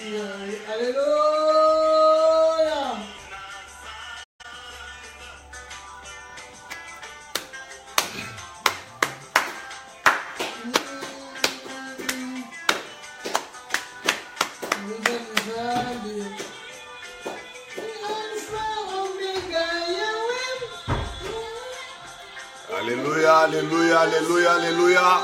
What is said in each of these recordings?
Alléluia. Alléluia, alléluia, alléluia, alléluia.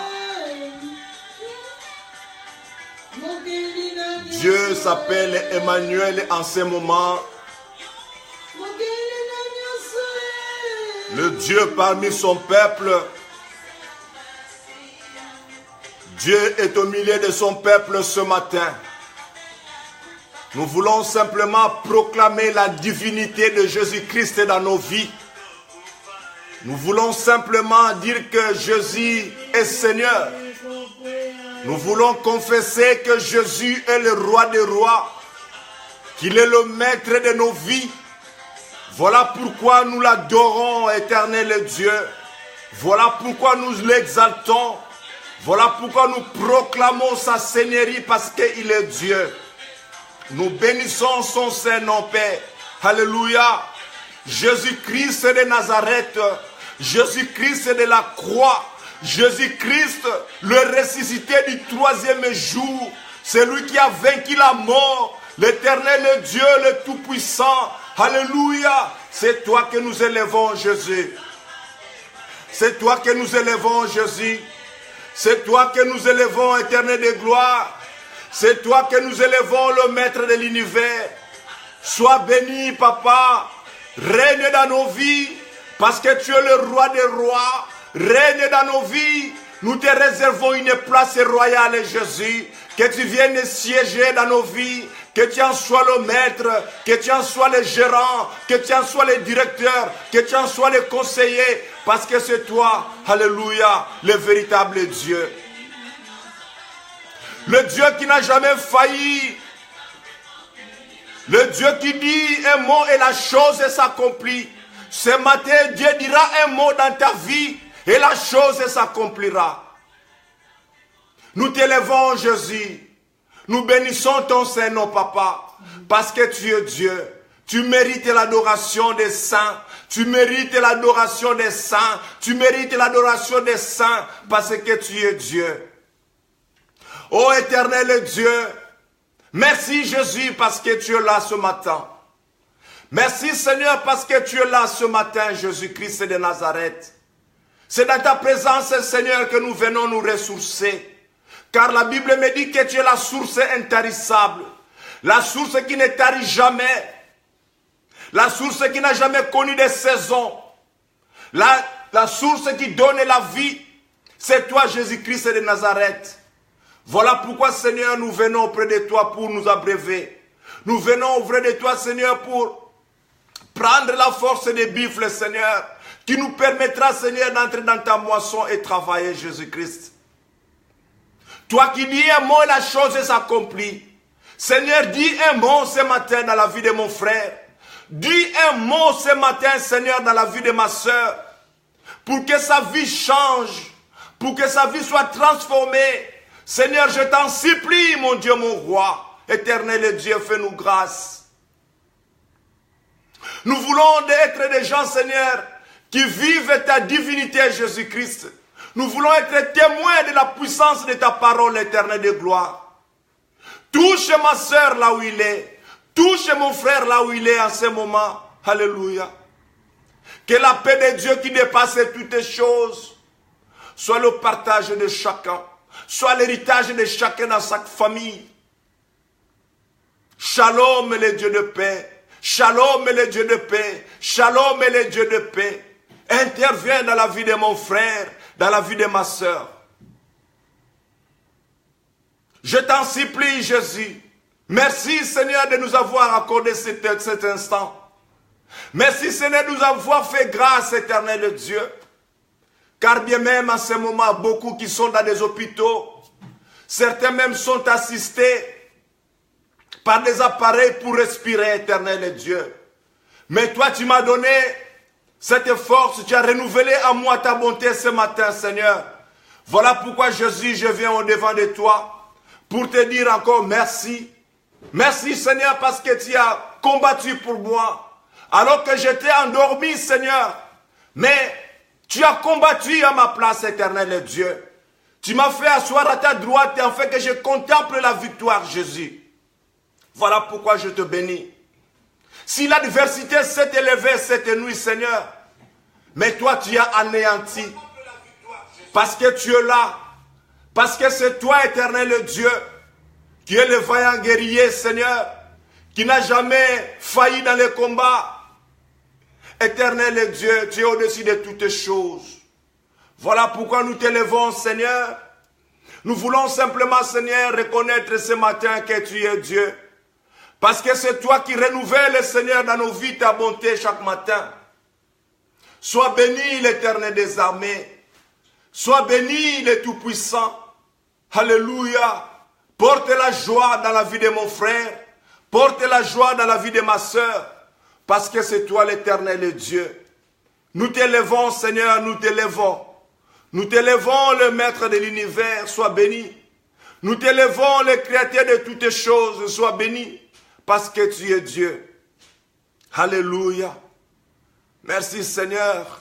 Dieu s'appelle Emmanuel en ce moment. Le Dieu parmi son peuple. Dieu est au milieu de son peuple ce matin. Nous voulons simplement proclamer la divinité de Jésus-Christ dans nos vies. Nous voulons simplement dire que Jésus est Seigneur. Nous voulons confesser que Jésus est le roi des rois, qu'il est le maître de nos vies. Voilà pourquoi nous l'adorons, éternel Dieu. Voilà pourquoi nous l'exaltons. Voilà pourquoi nous proclamons sa seigneurie parce qu'il est Dieu. Nous bénissons son Saint-Nom, Père. Alléluia. Jésus-Christ de Nazareth, Jésus-Christ de la croix, Jésus-Christ, le ressuscité du troisième jour, celui qui a vaincu la mort, l'éternel Dieu, le Tout-Puissant. Alléluia. C'est toi que nous élevons, Jésus. C'est toi que nous élevons, Jésus. C'est toi que nous élevons, éternel de gloire. C'est toi que nous élevons, le maître de l'univers. Sois béni, Papa. Règne dans nos vies, parce que tu es le roi des rois. Règne dans nos vies. Nous te réservons une place royale, Jésus. Que tu viennes siéger dans nos vies. Que tu en sois le maître. Que tu en sois le gérant. Que tu en sois le directeur. Que tu en sois le conseiller. Parce que c'est toi, alléluia, le véritable Dieu. Le Dieu qui n'a jamais failli. Le Dieu qui dit un mot et la chose s'accomplit. Ce matin, Dieu dira un mot dans ta vie et la chose s'accomplira. Nous t'élevons, Jésus. Nous bénissons ton Saint-Nom, Papa, parce que tu es Dieu. Tu mérites l'adoration des saints. Tu mérites l'adoration des saints. Tu mérites l'adoration des saints parce que tu es Dieu. Ô éternel Dieu, merci Jésus parce que tu es là ce matin. Merci Seigneur parce que tu es là ce matin, Jésus-Christ de Nazareth. C'est dans ta présence, Seigneur, que nous venons nous ressourcer. Car la Bible me dit que tu es la source intarissable. La source qui ne tarit jamais. La source qui n'a jamais connu de saison. La source qui donne la vie. C'est toi, Jésus-Christ de Nazareth. Voilà pourquoi, Seigneur, nous venons auprès de toi pour nous abreuver. Nous venons auprès de toi, Seigneur, pour prendre la force des buffles, Seigneur, qui nous permettra, Seigneur, d'entrer dans ta moisson et travailler, Jésus-Christ. Toi qui dis un mot et la chose s'accomplit. Seigneur, dis un mot ce matin dans la vie de mon frère. Dis un mot ce matin, Seigneur, dans la vie de ma soeur, pour que sa vie change, pour que sa vie soit transformée. Seigneur, je t'en supplie, mon Dieu, mon roi, éternel Dieu, fais-nous grâce. Nous voulons être des gens, Seigneur, qui vivent ta divinité, Jésus-Christ. Nous voulons être témoins de la puissance de ta parole, éternelle de gloire. Touche ma soeur là où il est. Touche mon frère là où il est en ce moment. Alléluia. Que la paix de Dieu qui dépasse toutes choses soit le partage de chacun. Soit l'héritage de chacun dans sa famille. Shalom, le Dieu de paix. Shalom, le Dieu de paix. Shalom, le Dieu de paix. Interviens dans la vie de mon frère, dans la vie de ma soeur. Je t'en supplie, Jésus. Merci, Seigneur, de nous avoir accordé cet instant. Merci, Seigneur, de nous avoir fait grâce, éternel Dieu. Car bien même en ce moment, beaucoup qui sont dans des hôpitaux, certains même sont assistés par des appareils pour respirer, éternel Dieu. Mais toi, tu m'as donné cette force, tu as renouvelé en moi ta bonté ce matin, Seigneur. Voilà pourquoi, Jésus, je viens au devant de toi pour te dire encore merci. Merci Seigneur parce que tu as combattu pour moi. Alors que j'étais endormi Seigneur. Mais tu as combattu à ma place, éternel Dieu. Tu m'as fait asseoir à ta droite afin que je contemple la victoire, Jésus. Voilà pourquoi je te bénis. Si l'adversité s'est élevée cette nuit, Seigneur, mais toi tu as anéanti. Parce que tu es là. Parce que c'est toi, éternel Dieu, qui est le vaillant guerrier, Seigneur, qui n'a jamais failli dans les combats. Éternel Dieu, tu es au-dessus de toutes choses. Voilà pourquoi nous t'élevons, Seigneur. Nous voulons simplement, Seigneur, reconnaître ce matin que tu es Dieu. Parce que c'est toi qui renouvelles, Seigneur, dans nos vies ta bonté chaque matin. Sois béni, l'Éternel des armées. Sois béni, le Tout-Puissant. Alléluia. Porte la joie dans la vie de mon frère. Porte la joie dans la vie de ma sœur. Parce que c'est toi, l'Éternel Dieu. Nous t'élevons, Seigneur, nous t'élevons. Nous t'élevons, le Maître de l'univers, sois béni. Nous t'élevons, le Créateur de toutes choses, sois béni. Parce que tu es Dieu. Alléluia. Merci, Seigneur.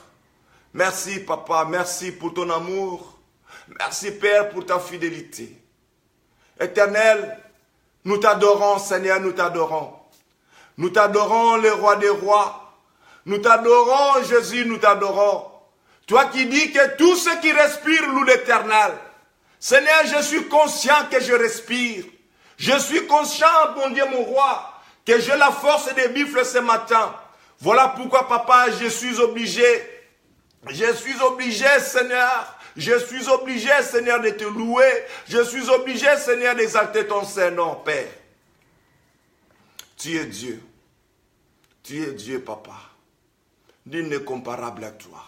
Merci, Papa. Merci pour ton amour. Merci, Père, pour ta fidélité. Éternel, nous t'adorons, Seigneur, nous t'adorons. Nous t'adorons, le roi des rois. Nous t'adorons, Jésus, nous t'adorons. Toi qui dis que tout ce qui respire loue l'Éternel. Seigneur, je suis conscient que je respire. Je suis conscient, mon Dieu, mon roi, que j'ai la force des bifles ce matin. Voilà pourquoi, Papa, je suis obligé, Seigneur. Je suis obligé, Seigneur, de te louer. Je suis obligé, Seigneur, d'exalter ton Saint-Nom, Père. Tu es Dieu. Tu es Dieu, Papa. Nul n'est comparable à toi.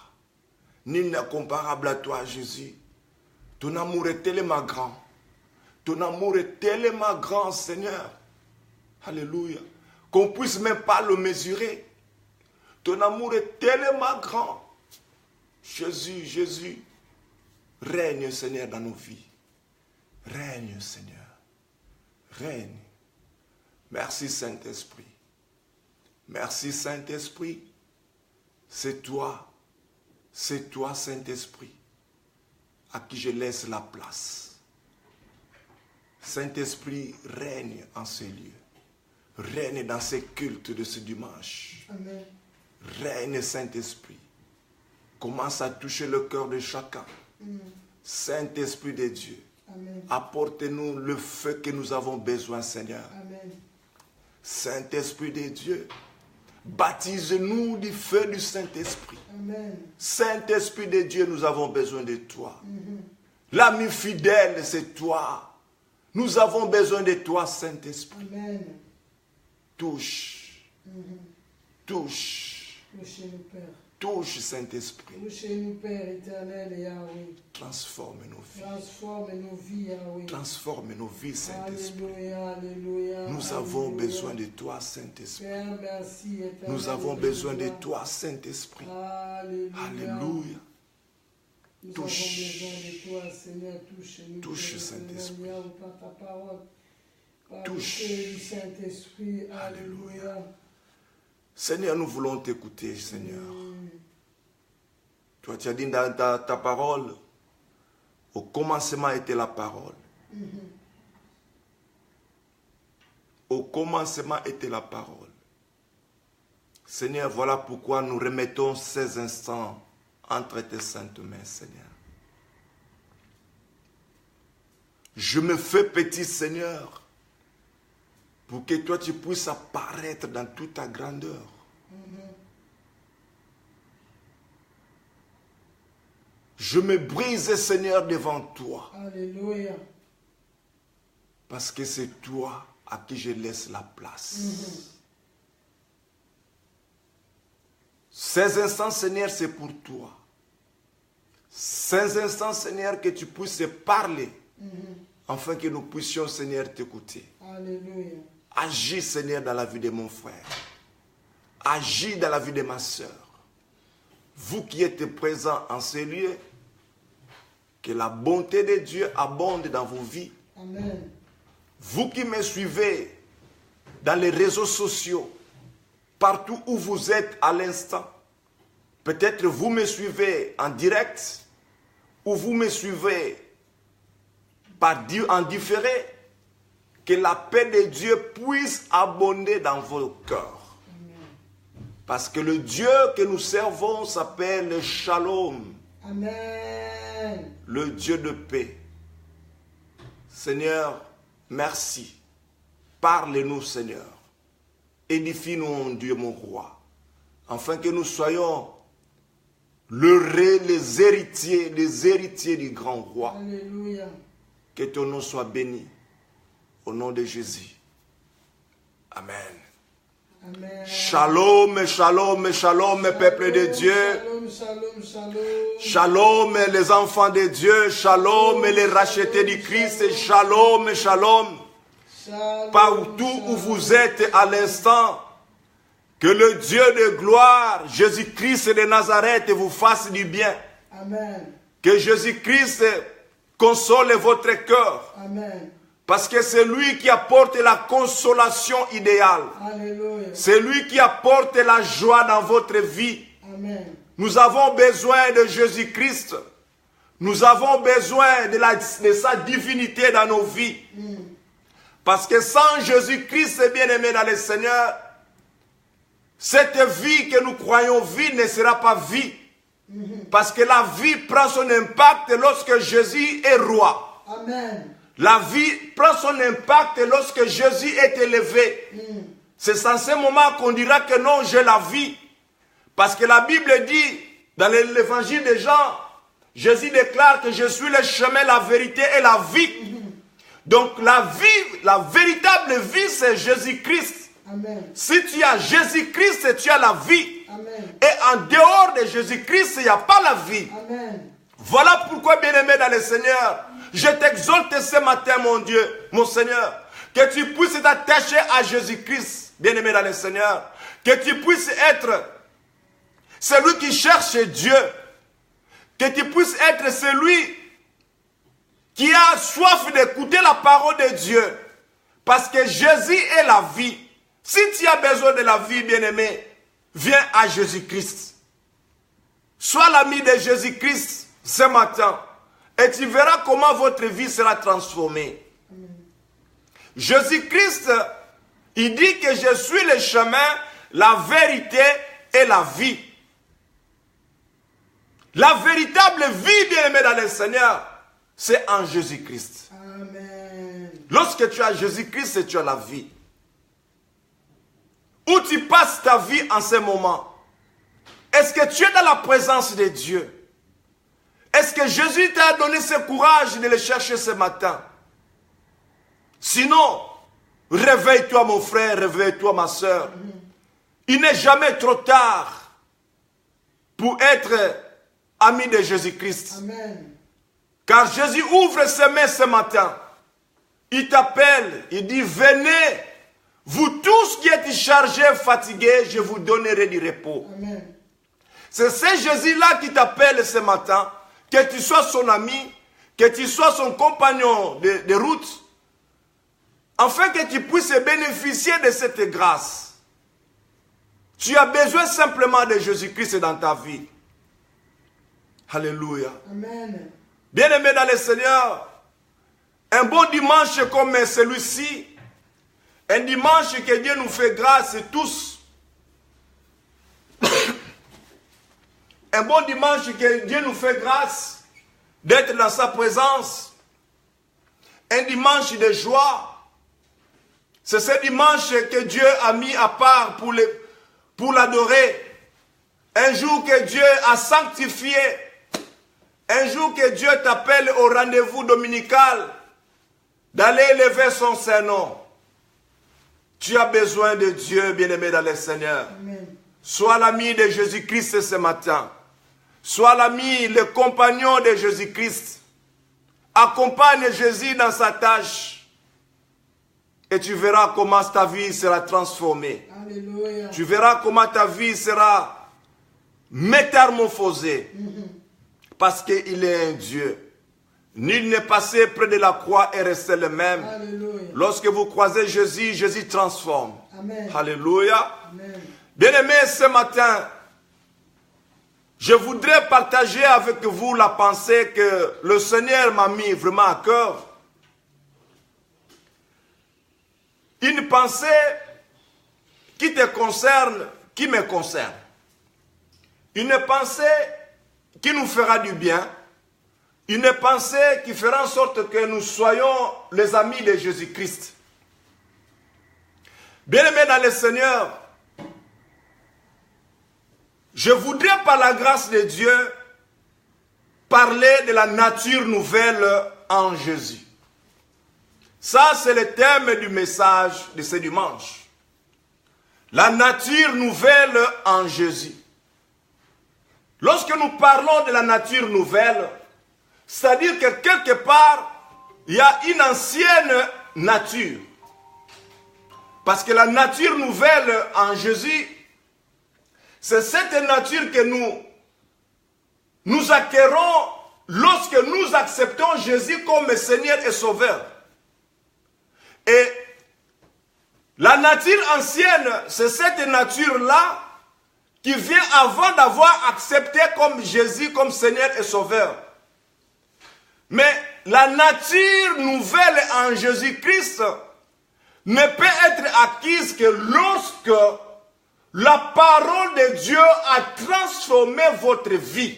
Nul n'est comparable à toi, Jésus. Ton amour est tellement grand. Ton amour est tellement grand, Seigneur. Alléluia. Qu'on ne puisse même pas le mesurer. Ton amour est tellement grand. Jésus, Jésus. Règne, Seigneur, dans nos vies. Règne, Seigneur. Règne. Merci, Saint-Esprit. Merci, Saint-Esprit. C'est toi, Saint-Esprit, à qui je laisse la place. Saint-Esprit, règne en ces lieux. Règne dans ces cultes de ce dimanche. Amen. Règne, Saint-Esprit. Commence à toucher le cœur de chacun. Saint-Esprit de Dieu, apporte-nous le feu que nous avons besoin, Seigneur. Saint-Esprit de Dieu, baptise-nous du feu du Saint-Esprit. Saint-Esprit de Dieu, nous avons besoin de toi. L'ami fidèle, c'est toi. Nous avons besoin de toi, Saint-Esprit. Touche. Touche. Touchez-nous, Père. Touche, Saint-Esprit. Touchez-nous, Père éternel et Yahweh. Transforme nos vies. Transforme nos vies, Yahweh. Transforme nos vies, Saint-Esprit. Alléluia, alléluia. Nous avons besoin de toi, Saint-Esprit. Père, merci, éternel. Nous avons besoin de toi, Saint-Esprit. Alléluia. Alléluia. Nous Touche. avons besoin de toi, Seigneur. Touche-nous. Touche, Saint-Esprit. Par ta parole. Par Touche. le feu du Saint-Esprit. Alléluia. Seigneur, nous voulons t'écouter, Seigneur. Toi, tu as dit dans ta parole, au commencement était la parole. Au commencement était la parole. Seigneur, voilà pourquoi nous remettons ces instants entre tes saintes mains, Seigneur. Je me fais petit, Seigneur, pour que toi tu puisses apparaître dans toute ta grandeur. Je me brise, Seigneur, devant toi. Alléluia. Parce que c'est toi à qui je laisse la place. Ces instants, Seigneur, c'est pour toi. Ces instants, Seigneur, que tu puisses parler, afin que nous puissions, Seigneur, t'écouter. Alléluia. Agis, Seigneur, dans la vie de mon frère. Agis dans la vie de ma soeur. Vous qui êtes présents en ces lieux, que la bonté de Dieu abonde dans vos vies. Amen. Vous qui me suivez dans les réseaux sociaux, partout où vous êtes à l'instant. Peut-être vous me suivez en direct ou vous me suivez en différé. Que la paix de Dieu puisse abonder dans vos cœurs. Parce que le Dieu que nous servons s'appelle le Shalom. Amen. Le Dieu de paix. Seigneur, merci. Parle-nous, Seigneur. Édifie-nous, mon Dieu, mon roi. Afin que nous soyons les héritiers du grand roi. Alléluia. Que ton nom soit béni. Au nom de Jésus. Amen. Amen. Shalom, shalom, shalom, peuple de Dieu. Shalom, shalom, shalom. Shalom, les enfants de Dieu. Shalom, les rachetés du Christ. Shalom, shalom. Shalom, Partout où vous êtes à l'instant, que le Dieu de gloire, Jésus-Christ de Nazareth, vous fasse du bien. Amen. Que Jésus-Christ console votre cœur. Amen. Parce que c'est lui qui apporte la consolation idéale. Alléluia. C'est lui qui apporte la joie dans votre vie. Amen. Nous avons besoin de Jésus-Christ. Nous avons besoin de sa divinité dans nos vies. Parce que sans Jésus-Christ, bien-aimé dans le Seigneur, cette vie que nous croyons vie ne sera pas vie. Parce que la vie prend son impact lorsque Jésus est roi. Amen. La vie prend son impact lorsque Jésus est élevé. C'est en ce moment qu'on dira que non, j'ai la vie. Parce que la Bible dit, dans l'évangile de Jean, Jésus déclare que je suis le chemin, la vérité et la vie. Donc la vie, la véritable vie, c'est Jésus-Christ. Amen. Si tu as Jésus-Christ, tu as la vie. Amen. Et en dehors de Jésus-Christ, il n'y a pas la vie. Amen. Voilà pourquoi, bien-aimé dans le Seigneur, je t'exalte ce matin, mon Dieu, mon Seigneur, que tu puisses t'attacher à Jésus-Christ, bien-aimé dans le Seigneur, que tu puisses être celui qui cherche Dieu, que tu puisses être celui qui a soif d'écouter la parole de Dieu, parce que Jésus est la vie. Si tu as besoin de la vie, bien-aimé, viens à Jésus-Christ. Sois l'ami de Jésus-Christ ce matin. Et tu verras comment votre vie sera transformée. Jésus-Christ, il dit que je suis le chemin, la vérité et la vie. La véritable vie, bien-aimée dans le Seigneur, c'est en Jésus-Christ. Amen. Lorsque tu as Jésus-Christ, tu as la vie. Où tu passes ta vie en ce moment? Est-ce que tu es dans la présence de Dieu? Est-ce que Jésus t'a donné ce courage de le chercher ce matin? Sinon, réveille-toi mon frère, réveille-toi ma soeur. Il n'est jamais trop tard pour être ami de Jésus-Christ. Amen. Car Jésus ouvre ses mains ce matin. Il t'appelle, il dit, venez, vous tous qui êtes chargés, fatigués, je vous donnerai du repos. Amen. C'est ce Jésus-là qui t'appelle ce matin. Que tu sois son ami, que tu sois son compagnon de route, afin que tu puisses bénéficier de cette grâce. Tu as besoin simplement de Jésus-Christ dans ta vie. Alléluia. Amen. Bien-aimé dans le Seigneur, un bon dimanche comme celui-ci, un dimanche que Dieu nous fait grâce tous. Un bon dimanche que Dieu nous fait grâce d'être dans sa présence. Un dimanche de joie. C'est ce dimanche que Dieu a mis à part pour l'adorer. Un jour que Dieu a sanctifié. Un jour que Dieu t'appelle au rendez-vous dominical d'aller élever son Saint-Nom. Tu as besoin de Dieu, bien-aimé dans le Seigneur. Amen. Sois l'ami de Jésus-Christ ce matin. Sois l'ami, le compagnon de Jésus-Christ. Accompagne Jésus dans sa tâche. Et tu verras comment ta vie sera transformée. Alléluia. Tu verras comment ta vie sera métamorphosée. Parce qu'il est un Dieu. Nul n'est passé près de la croix et resté le même. Alléluia. Lorsque vous croisez Jésus, Jésus transforme. Amen. Alléluia. Amen. Bien-aimés, ce matin, je voudrais partager avec vous la pensée que le Seigneur m'a mis vraiment à cœur. Une pensée qui te concerne, qui me concerne. Une pensée qui nous fera du bien. Une pensée qui fera en sorte que nous soyons les amis de Jésus-Christ. Bien-aimés dans le Seigneur, je voudrais par la grâce de Dieu parler de la nature nouvelle en Jésus. Ça, c'est le thème du message de ce dimanche. La nature nouvelle en Jésus. Lorsque nous parlons de la nature nouvelle, c'est-à-dire que quelque part, il y a une ancienne nature. Parce que la nature nouvelle en Jésus, c'est cette nature que nous acquérons lorsque nous acceptons Jésus comme Seigneur et Sauveur. Et la nature ancienne, c'est cette nature-là qui vient avant d'avoir accepté comme Jésus comme Seigneur et Sauveur. Mais la nature nouvelle en Jésus-Christ ne peut être acquise que lorsque la parole de Dieu a transformé votre vie.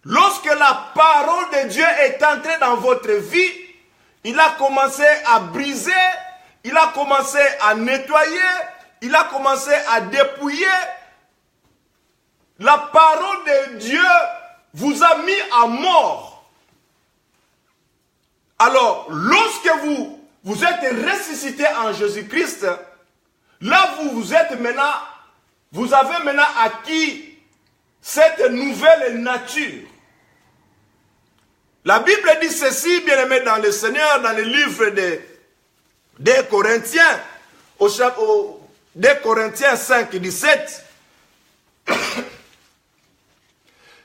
Lorsque la parole de Dieu est entrée dans votre vie, il a commencé à briser, il a commencé à nettoyer, il a commencé à dépouiller. La parole de Dieu vous a mis à mort. Alors, lorsque vous êtes ressuscité en Jésus-Christ, là vous avez maintenant acquis cette nouvelle nature. La Bible dit ceci, bien aimé dans le Seigneur, dans le livre des Corinthiens, des Corinthiens 5, 17.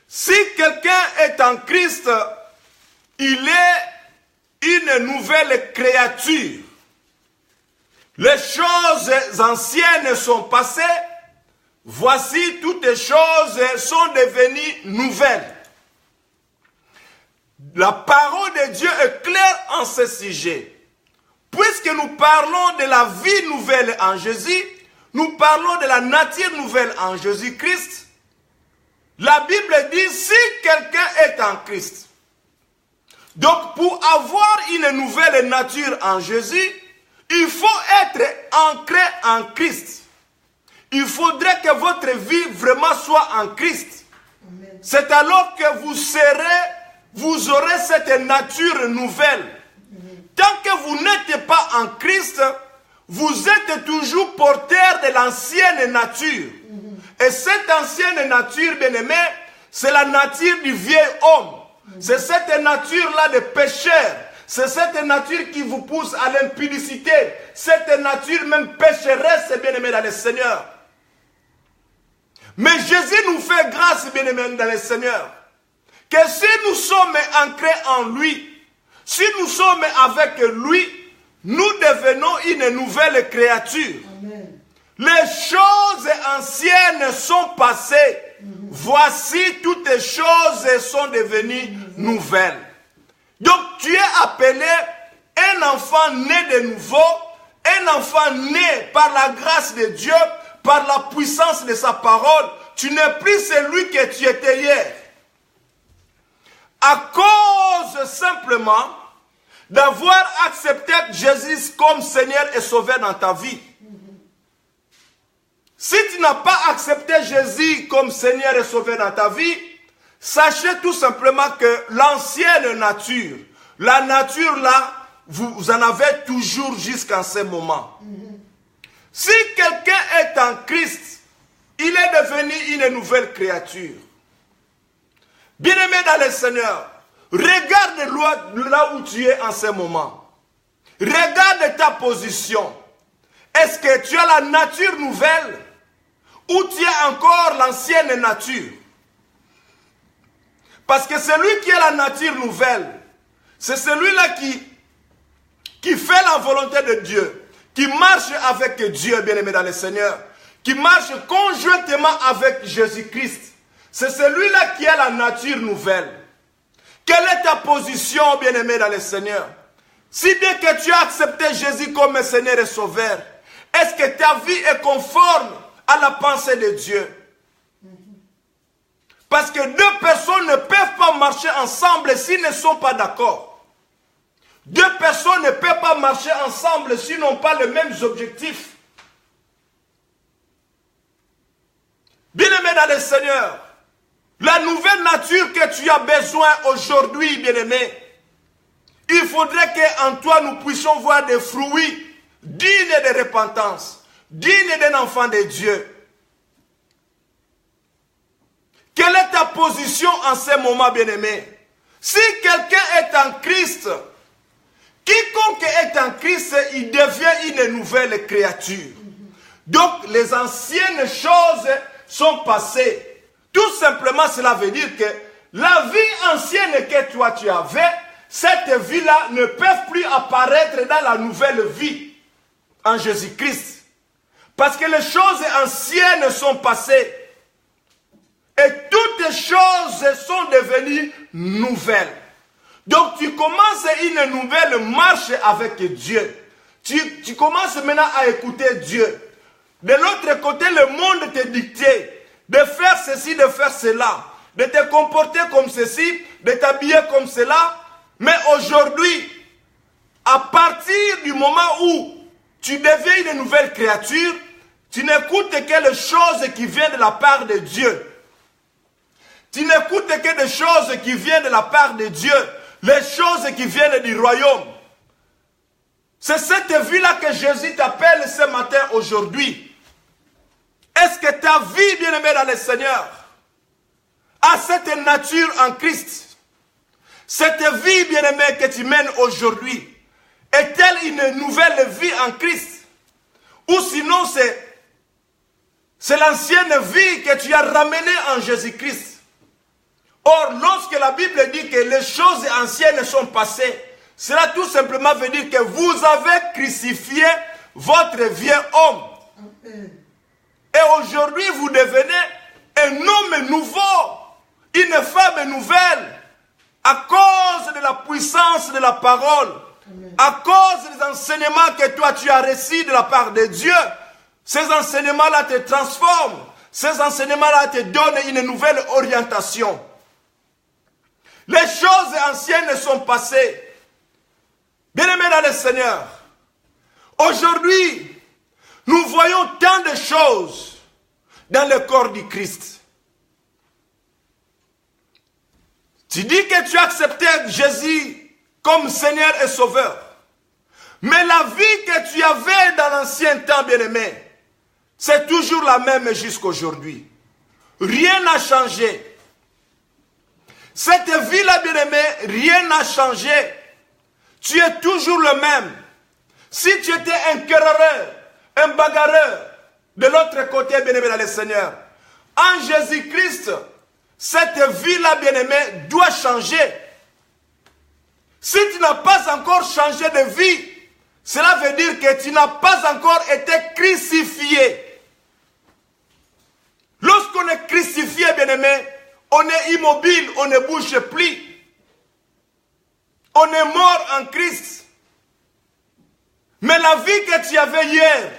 Si quelqu'un est en Christ, il est une nouvelle créature. Les choses anciennes sont passées, voici toutes les choses sont devenues nouvelles. La parole de Dieu est claire en ce sujet. Puisque nous parlons de la vie nouvelle en Jésus, nous parlons de la nature nouvelle en Jésus-Christ, la Bible dit si quelqu'un est en Christ. Donc pour avoir une nouvelle nature en Jésus, il faut être ancré en Christ. Il faudrait que votre vie vraiment soit en Christ. C'est alors que vous aurez cette nature nouvelle. Tant que vous n'êtes pas en Christ, vous êtes toujours porteur de l'ancienne nature. Et cette ancienne nature, bien-aimé, c'est la nature du vieil homme. C'est cette nature-là de pécheur. C'est cette nature qui vous pousse à l'impudicité. Cette nature même pécheresse, bien-aimé dans le Seigneur. Mais Jésus nous fait grâce, bien-aimé dans le Seigneur, que si nous sommes ancrés en lui, si nous sommes avec lui, nous devenons une nouvelle créature. Amen. Les choses anciennes sont passées. Voici toutes les choses sont devenues nouvelles. Donc tu es appelé un enfant né de nouveau, un enfant né par la grâce de Dieu, par la puissance de sa parole. Tu n'es plus celui que tu étais hier. À cause simplement d'avoir accepté Jésus comme Seigneur et Sauveur dans ta vie. Si tu n'as pas accepté Jésus comme Seigneur et Sauveur dans ta vie, sachez tout simplement que l'ancienne nature, la nature là, vous en avez toujours jusqu'à ce moment. Si quelqu'un est en Christ, il est devenu une nouvelle créature. Bien-aimé dans le Seigneur, regarde là où tu es en ce moment. Regarde ta position. Est-ce que tu as la nature nouvelle ou tu as encore l'ancienne nature? Parce que c'est lui qui est la nature nouvelle. C'est celui-là qui fait la volonté de Dieu, qui marche avec Dieu, bien-aimé dans le Seigneur, qui marche conjointement avec Jésus-Christ. C'est celui-là qui est la nature nouvelle. Quelle est ta position, bien-aimé dans le Seigneur? Si bien que tu as accepté Jésus comme Seigneur et Sauveur, est-ce que ta vie est conforme à la pensée de Dieu? Parce que deux personnes ne peuvent pas marcher ensemble s'ils ne sont pas d'accord. Deux personnes ne peuvent pas marcher ensemble s'ils n'ont pas les mêmes objectifs. Bien-aimé dans le Seigneur, la nouvelle nature que tu as besoin aujourd'hui, bien-aimé, il faudrait qu'en toi nous puissions voir des fruits dignes de repentance, dignes d'un enfant de Dieu. Quelle est ta position en ce moment, bien-aimé? Si quelqu'un est en Christ, quiconque est en Christ, il devient une nouvelle créature. Donc, les anciennes choses sont passées. Tout simplement, cela veut dire que la vie ancienne que toi tu avais, cette vie-là ne peut plus apparaître dans la nouvelle vie en Jésus-Christ. Parce que les choses anciennes sont passées. Et toutes les choses sont devenues nouvelles. Donc tu commences une nouvelle marche avec Dieu. Tu commences maintenant à écouter Dieu. De l'autre côté, le monde te dictait de faire ceci, de faire cela, de te comporter comme ceci, de t'habiller comme cela. Mais aujourd'hui, à partir du moment où tu deviens une nouvelle créature, tu n'écoutes que les choses qui viennent de la part de Dieu. Tu n'écoutes que des choses qui viennent de la part de Dieu, les choses qui viennent du royaume. C'est cette vie-là que Jésus t'appelle ce matin, aujourd'hui. Est-ce que ta vie, bien-aimée dans le Seigneur, a cette nature en Christ? Cette vie, bien-aimée, que tu mènes aujourd'hui, est-elle une nouvelle vie en Christ? Ou sinon, c'est l'ancienne vie que tu as ramenée en Jésus-Christ? Or, lorsque la Bible dit que les choses anciennes sont passées, cela tout simplement veut dire que vous avez crucifié votre vieux homme. Amen. Et aujourd'hui, vous devenez un homme nouveau, une femme nouvelle, à cause de la puissance de la parole, Amen. à cause des enseignements que toi tu as reçus de la part de Dieu. Ces enseignements-là te transforment. Ces enseignements-là te donnent une nouvelle orientation. Les choses anciennes sont passées. Bien-aimés dans le Seigneur, aujourd'hui, nous voyons tant de choses dans le corps du Christ. Tu dis que tu as accepté Jésus comme Seigneur et Sauveur. Mais la vie que tu avais dans l'ancien temps, bien-aimé, c'est toujours la même jusqu'aujourd'hui. Rien n'a changé. Cette vie-là, bien-aimé, rien n'a changé. Tu es toujours le même. Si tu étais un querelleur, un bagarreur, de l'autre côté, bien-aimé dans le Seigneur, en Jésus-Christ, cette vie-là, bien-aimé, doit changer. Si tu n'as pas encore changé de vie, cela veut dire que tu n'as pas encore été crucifié. Lorsqu'on est crucifié, bien-aimé, on est immobile, on ne bouge plus. On est mort en Christ. Mais la vie que tu avais hier,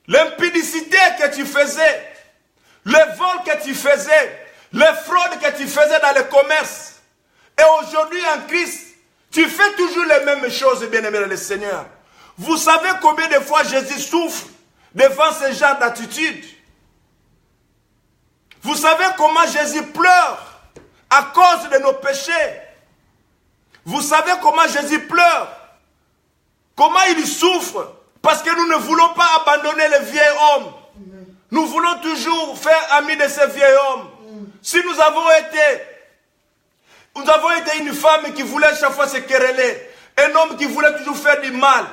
l'impudicité que tu faisais, les vols que tu faisais, les fraudes que tu faisais dans le commerce, et aujourd'hui en Christ, tu fais toujours les mêmes choses, bien-aimés dans le Seigneur. Vous savez combien de fois Jésus souffre devant ce genre d'attitude? Vous savez comment Jésus pleure à cause de nos péchés? Vous savez comment Jésus pleure? Comment il souffre? Parce que nous ne voulons pas abandonner le vieil homme. Nous voulons toujours faire ami de ce vieil homme. Si nous avons été une femme qui voulait chaque fois se quereller, un homme qui voulait toujours faire du mal.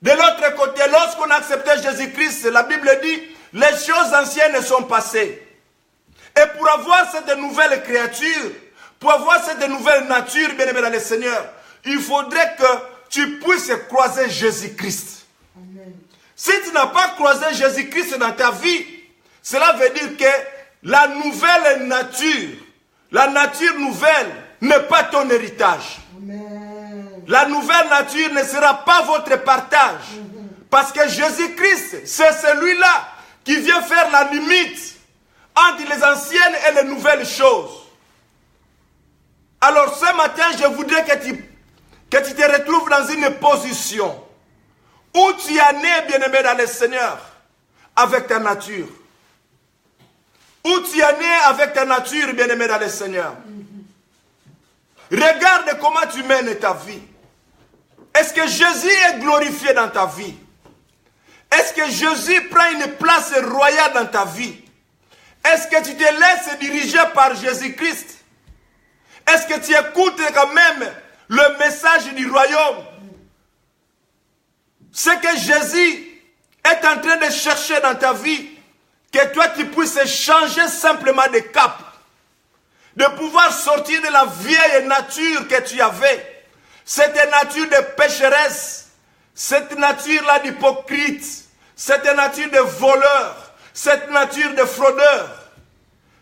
De l'autre côté, lorsqu'on a accepté Jésus-Christ, la Bible dit, les choses anciennes sont passées. Et pour avoir cette nouvelle créature, pour avoir cette nouvelle nature, bien-aimé dans le Seigneur, il faudrait que tu puisses croiser Jésus-Christ. Si tu n'as pas croisé Jésus-Christ dans ta vie, cela veut dire que la nouvelle nature, la nature nouvelle n'est pas ton héritage. Amen. La nouvelle nature ne sera pas votre partage. Parce que Jésus-Christ, c'est celui-là qui vient faire la limite entre les anciennes et les nouvelles choses. Alors ce matin, je voudrais que tu te retrouves dans une position où tu es né, bien-aimé dans le Seigneur, avec ta nature. Où tu es né avec ta nature, bien-aimé dans le Seigneur. Regarde comment tu mènes ta vie. Est-ce que Jésus est glorifié dans ta vie? Est-ce que Jésus prend une place royale dans ta vie? Est-ce que tu te laisses diriger par Jésus-Christ? Est-ce que tu écoutes quand même le message du royaume? Ce que Jésus est en train de chercher dans ta vie, que toi tu puisses changer simplement de cap, de pouvoir sortir de la vieille nature que tu avais, cette nature de pécheresse, cette nature-là d'hypocrite, cette nature de voleur, cette nature de fraudeur.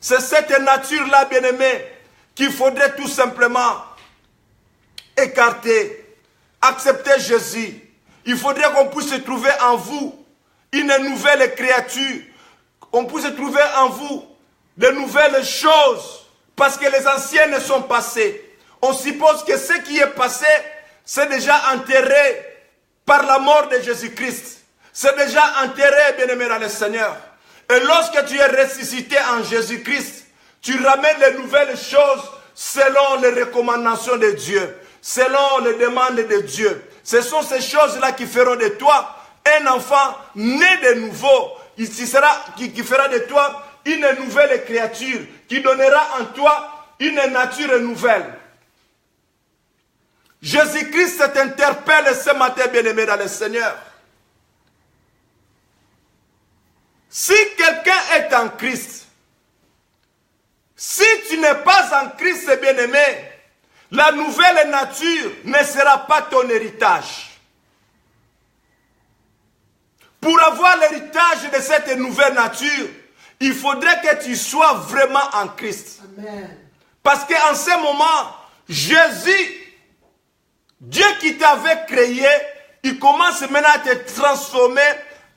C'est cette nature-là, bien-aimé, qu'il faudrait tout simplement écarter, accepter Jésus. Il faudrait qu'on puisse trouver en vous une nouvelle créature, qu'on puisse trouver en vous de nouvelles choses, parce que les anciennes sont passées. On suppose que ce qui est passé, c'est déjà enterré par la mort de Jésus-Christ. C'est déjà enterré, bien-aimé dans le Seigneur. Et lorsque tu es ressuscité en Jésus-Christ, tu ramènes les nouvelles choses selon les recommandations de Dieu, selon les demandes de Dieu. Ce sont ces choses-là qui feront de toi un enfant né de nouveau, qui fera de toi une nouvelle créature, qui donnera en toi une nature nouvelle. Jésus-Christ t'interpelle ce matin, bien-aimé dans le Seigneur. Si quelqu'un est en Christ, si tu n'es pas en Christ, bien-aimé, la nouvelle nature ne sera pas ton héritage. Pour avoir l'héritage de cette nouvelle nature, il faudrait que tu sois vraiment en Christ. Amen. Parce qu'en ce moment, Jésus, Dieu qui t'avait créé, il commence maintenant à te transformer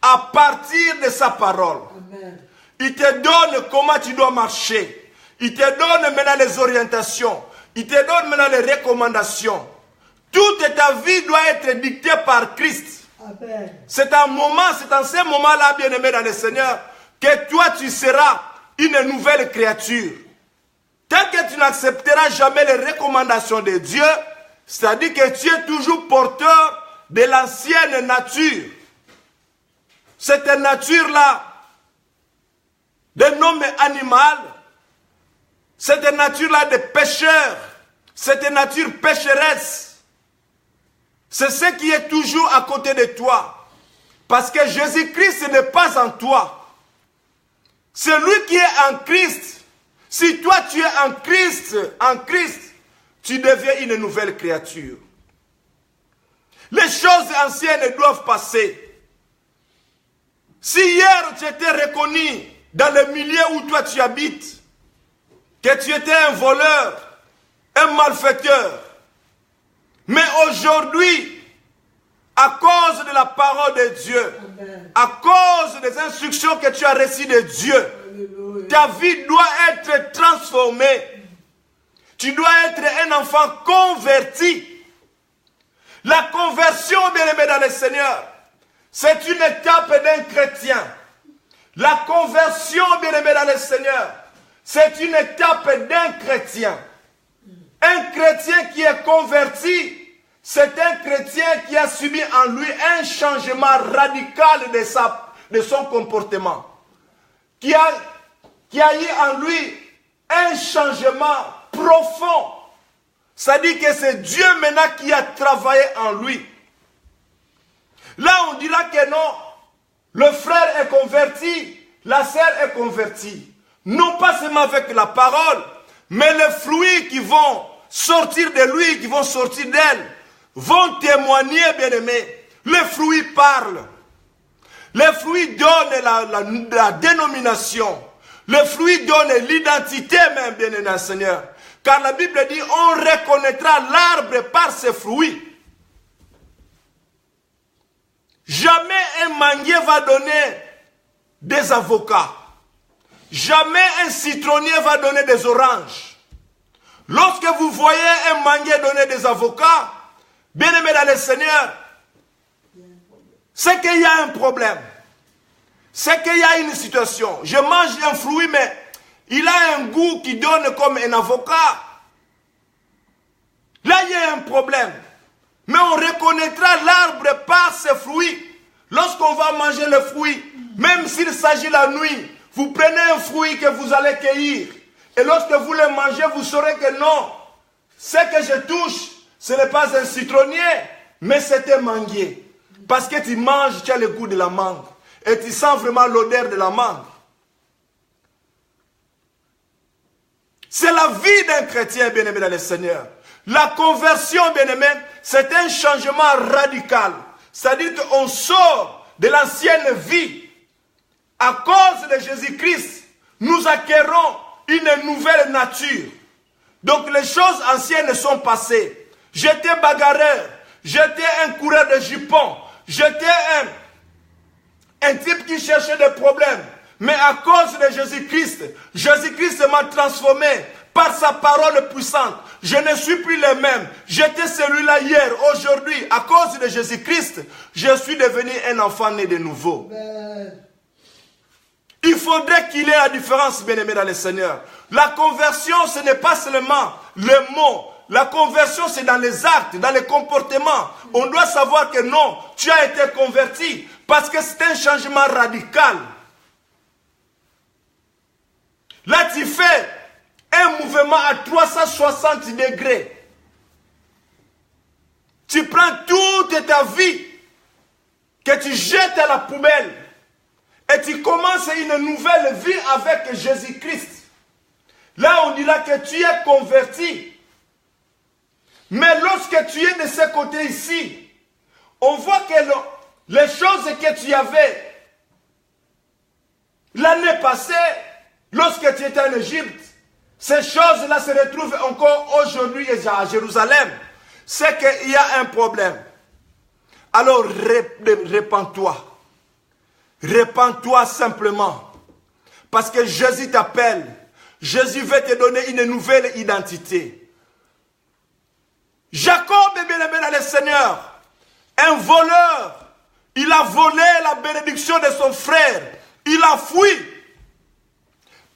à partir de sa parole. Amen. Il te donne comment tu dois marcher. Il te donne maintenant les orientations. Il te donne maintenant les recommandations. Toute ta vie doit être dictée par Christ. Amen. C'est en ce moment-là, bien-aimé dans le Seigneur, que toi tu seras une nouvelle créature. Tant que tu n'accepteras jamais les recommandations de Dieu, c'est-à-dire que tu es toujours porteur de l'ancienne nature. Cette nature-là, d'un homme animal, cette nature-là de pécheur, cette nature pécheresse, c'est ce qui est toujours à côté de toi. Parce que Jésus-Christ n'est pas en toi. C'est lui qui est en Christ. Si toi tu es en Christ, tu deviens une nouvelle créature. Les choses anciennes doivent passer. Si hier tu étais reconnu dans le milieu où toi tu habites, que tu étais un voleur, un malfaiteur, mais aujourd'hui, à cause de la parole de Dieu, Amen. à cause des instructions que tu as reçues de Dieu, Alléluia. ta vie doit être transformée. Tu dois être un enfant converti. La conversion, bien-aimé dans le Seigneur, c'est une étape d'un chrétien. La conversion, bien-aimé dans le Seigneur, c'est une étape d'un chrétien. Un chrétien qui est converti, c'est un chrétien qui a subi en lui un changement radical de son comportement. Qui a eu en lui un changement profond. C'est-à-dire que c'est Dieu maintenant qui a travaillé en lui. Là, on dira que non, le frère est converti, la sœur est convertie. non pas seulement avec la parole, mais les fruits qui vont sortir de lui, qui vont sortir d'elle, vont témoigner, bien-aimés. Les fruits parlent. Les fruits donnent la dénomination. Les fruits donnent l'identité même, bien-aimé Seigneur. Car la Bible dit, on reconnaîtra l'arbre par ses fruits. Jamais un manguier va donner des avocats. Jamais un citronnier va donner des oranges. Lorsque vous voyez un manguier donner des avocats, bien-aimé dans le Seigneur, c'est qu'il y a un problème. C'est qu'il y a une situation. Je mange un fruit, mais il a un goût qui donne comme un avocat. Là, il y a un problème. Mais on reconnaîtra l'arbre par ses fruits. Lorsqu'on va manger le fruit, même s'il s'agit la nuit, vous prenez un fruit que vous allez cueillir. Et lorsque vous le mangez, vous saurez que non. Ce que je touche, ce n'est pas un citronnier, mais c'est un manguier. Parce que tu manges, tu as le goût de la mangue. Et tu sens vraiment l'odeur de la mangue. C'est la vie d'un chrétien, bien-aimé dans le Seigneur. La conversion, bien-aimé, c'est un changement radical. C'est-à-dire qu'on sort de l'ancienne vie. À cause de Jésus-Christ, nous acquérons une nouvelle nature. Donc les choses anciennes sont passées. J'étais bagarreur, j'étais un coureur de jupons, j'étais un type qui cherchait des problèmes. Mais à cause de Jésus-Christ, Jésus-Christ m'a transformé par sa parole puissante. Je ne suis plus le même. J'étais celui-là hier, aujourd'hui. À cause de Jésus-Christ, je suis devenu un enfant né de nouveau. Il faudrait qu'il y ait la différence, bien-aimé dans le Seigneur. La conversion, ce n'est pas seulement le mot. La conversion, c'est dans les actes, dans les comportements. On doit savoir que non, tu as été converti parce que c'est un changement radical. Là, tu fais un mouvement à 360 degrés. Tu prends toute ta vie que tu jettes à la poubelle et tu commences une nouvelle vie avec Jésus-Christ. Là, on dira que tu es converti. Mais lorsque tu es de ce côté ici, on voit que les choses que tu avais l'année passée, lorsque tu étais en Égypte, ces choses-là se retrouvent encore aujourd'hui à Jérusalem. C'est qu'il y a un problème. Alors, répands-toi. Répands-toi simplement. Parce que Jésus t'appelle. Jésus veut te donner une nouvelle identité. Jacob est bien-aimé dans le Seigneur. Un voleur. Il a volé la bénédiction de son frère. Il a fui.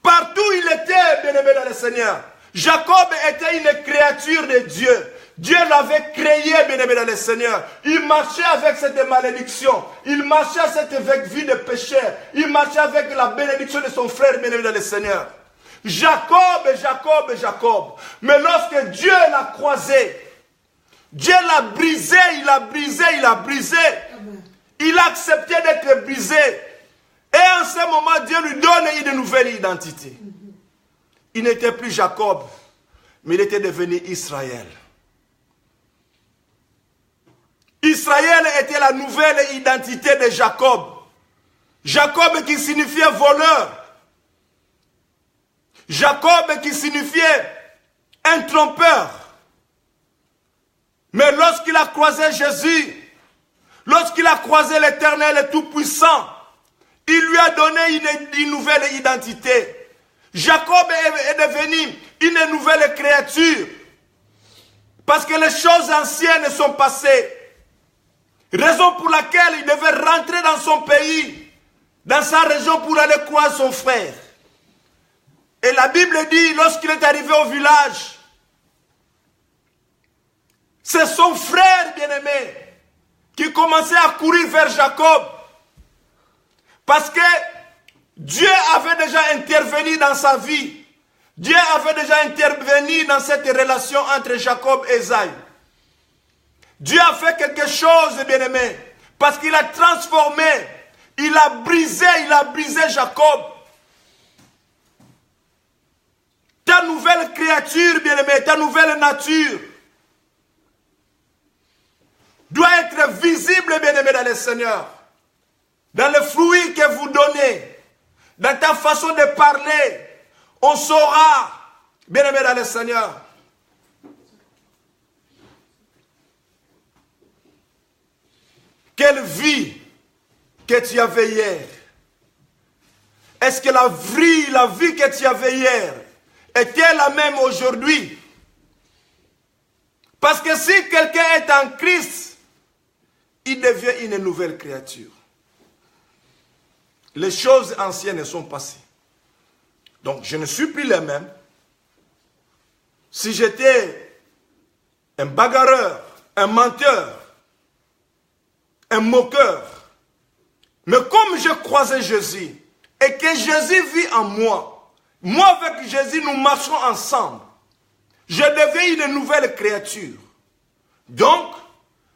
Partout il était, bien-aimé dans le Seigneur. Jacob était une créature de Dieu. Dieu l'avait créé, bien-aimé dans le Seigneur. Il marchait avec cette malédiction. Il marchait avec vie de pécheur. Il marchait avec la bénédiction de son frère, bien-aimé dans le Seigneur. Jacob, Jacob, Jacob. Mais lorsque Dieu l'a croisé, Dieu l'a brisé, il a brisé, il a brisé. Il a accepté d'être brisé. Et en ce moment, Dieu lui donne une nouvelle identité. Il n'était plus Jacob, mais il était devenu Israël. Israël était la nouvelle identité de Jacob. Jacob qui signifiait voleur. Jacob qui signifiait un trompeur. Mais lorsqu'il a croisé Jésus, lorsqu'il a croisé l'Éternel Tout-Puissant, il lui a donné une nouvelle identité. Jacob est devenu une nouvelle créature. Parce que les choses anciennes sont passées. Raison pour laquelle il devait rentrer dans son pays, dans sa région pour aller croiser son frère. Et la Bible dit, lorsqu'il est arrivé au village, c'est son frère bien-aimé qui commençait à courir vers Jacob. Parce que Dieu avait déjà intervenu dans sa vie. Dieu avait déjà intervenu dans cette relation entre Jacob et Ésaü. Dieu a fait quelque chose, bien-aimé, parce qu'il a transformé, il a brisé Jacob. ta nouvelle créature, bien-aimé, ta nouvelle nature doit être visible, bien-aimé, dans le Seigneur. Dans le fruit que vous donnez, dans ta façon de parler, on saura, bien-aimé, dans le Seigneur. Quelle vie que tu avais hier? Est-ce que la vie que tu avais hier est-elle la même aujourd'hui? Parce que si quelqu'un est en Christ, il devient une nouvelle créature. Les choses anciennes sont passées. Donc je ne suis plus le même. Si j'étais un bagarreur, un menteur, un moqueur, mais comme je croisais Jésus, et que Jésus vit en moi, moi avec Jésus, nous marchons ensemble. Je deviens une nouvelle créature. Donc,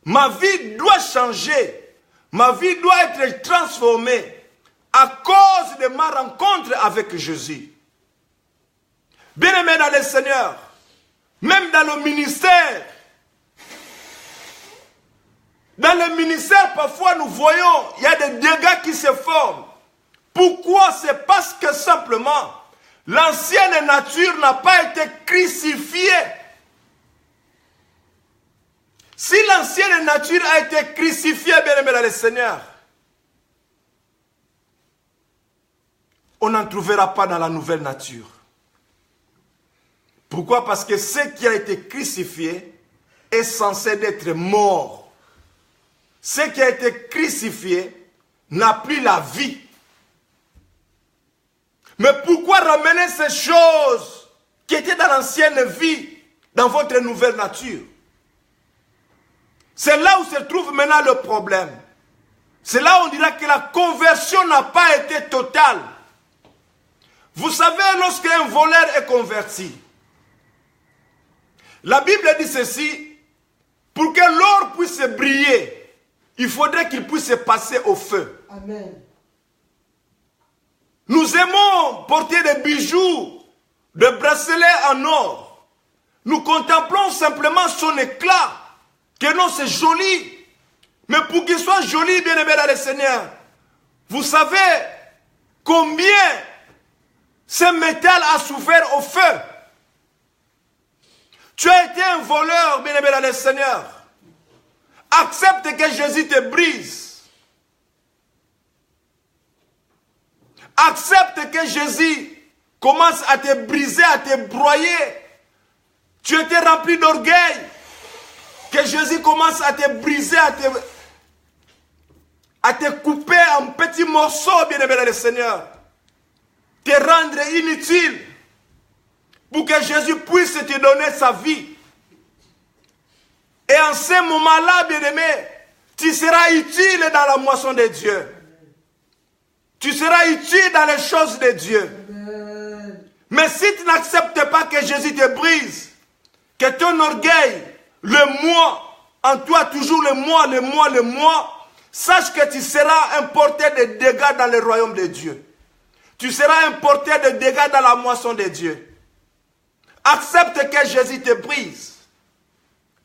ma vie doit changer. Ma vie doit être transformée à cause de ma rencontre avec Jésus. Bien-aimé dans le Seigneur, même dans le ministère, parfois nous voyons, il y a des dégâts qui se forment. Pourquoi? C'est parce que simplement, l'ancienne nature n'a pas été crucifiée. Si l'ancienne nature a été crucifiée, bien-aimé dans le Seigneur, on n'en trouvera pas dans la nouvelle nature. Pourquoi? Parce que ce qui a été crucifié est censé être mort. Ce qui a été crucifié n'a plus la vie. Mais pourquoi ramener ces choses qui étaient dans l'ancienne vie, dans votre nouvelle nature? C'est là où se trouve maintenant le problème. C'est là où on dira que la conversion n'a pas été totale. Vous savez, lorsqu'un voleur est converti, la Bible dit ceci, pour que l'or puisse briller, il faudrait qu'il puisse passer au feu. Amen. Nous aimons porter des bijoux, des bracelets en or. Nous contemplons simplement son éclat. Que non, c'est joli. Mais pour qu'il soit joli, bien-aimé dans le Seigneur, vous savez combien ce métal a souffert au feu. Tu as été un voleur, bien-aimé dans le Seigneur. Accepte que Jésus te brise. Accepte que Jésus commence à te briser, à te broyer. Tu étais rempli d'orgueil. Que Jésus commence à te briser, à te couper en petits morceaux, bien-aimé dans le Seigneur. Te rendre inutile. Pour que Jésus puisse te donner sa vie. Et en ce moment-là, bien-aimé, tu seras utile dans la moisson de Dieu. Tu seras utile dans les choses de Dieu. Amen. Mais si tu n'acceptes pas que Jésus te brise, que ton orgueil, le moi, en toi toujours le moi, sache que tu seras un porteur de dégâts dans le royaume de Dieu. Tu seras un porteur de dégâts dans la moisson de Dieu. Accepte que Jésus te brise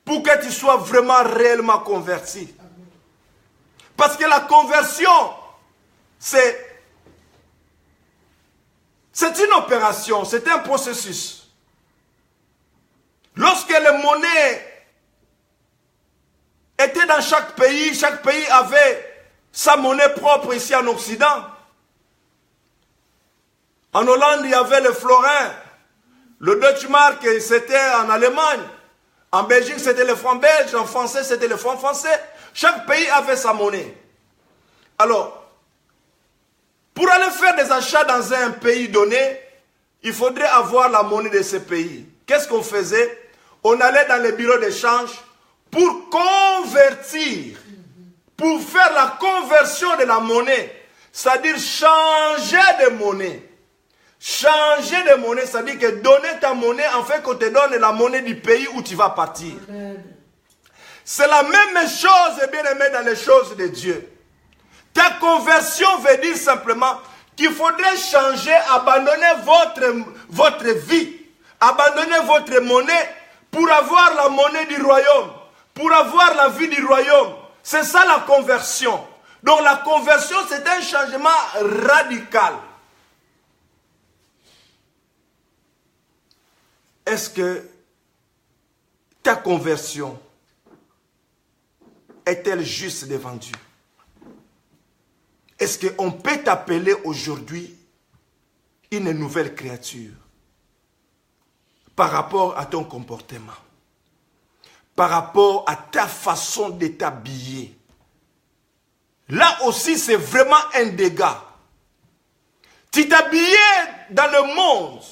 pour que tu sois vraiment réellement converti. Parce que la conversion, c'est une opération, c'est un processus. Lorsque les monnaies étaient dans chaque pays avait sa monnaie propre ici en Occident. En Hollande, il y avait le florin. Le Deutschmark, c'était en Allemagne. En Belgique, c'était le franc belge. En français, c'était le franc français. Chaque pays avait sa monnaie. Alors, pour aller faire des achats dans un pays donné, il faudrait avoir la monnaie de ce pays. Qu'est-ce qu'on faisait? On allait dans les bureaux d'échange pour convertir, pour faire la conversion de la monnaie. C'est-à-dire changer de monnaie. Changer de monnaie, c'est-à-dire que donner ta monnaie, en fait qu'on te donne la monnaie du pays où tu vas partir. C'est la même chose, bien-aimé, dans les choses de Dieu. Ta conversion veut dire simplement qu'il faudrait changer, abandonner votre vie. Abandonnez votre monnaie pour avoir la monnaie du royaume, pour avoir la vie du royaume. C'est ça la conversion. Donc la conversion, c'est un changement radical. Est-ce que ta conversion est-elle juste devant Dieu? Est-ce qu'on peut t'appeler aujourd'hui une nouvelle créature par rapport à ton comportement, par rapport à ta façon de t'habiller? Là aussi, c'est vraiment un dégât. Tu t'habillais dans le monde,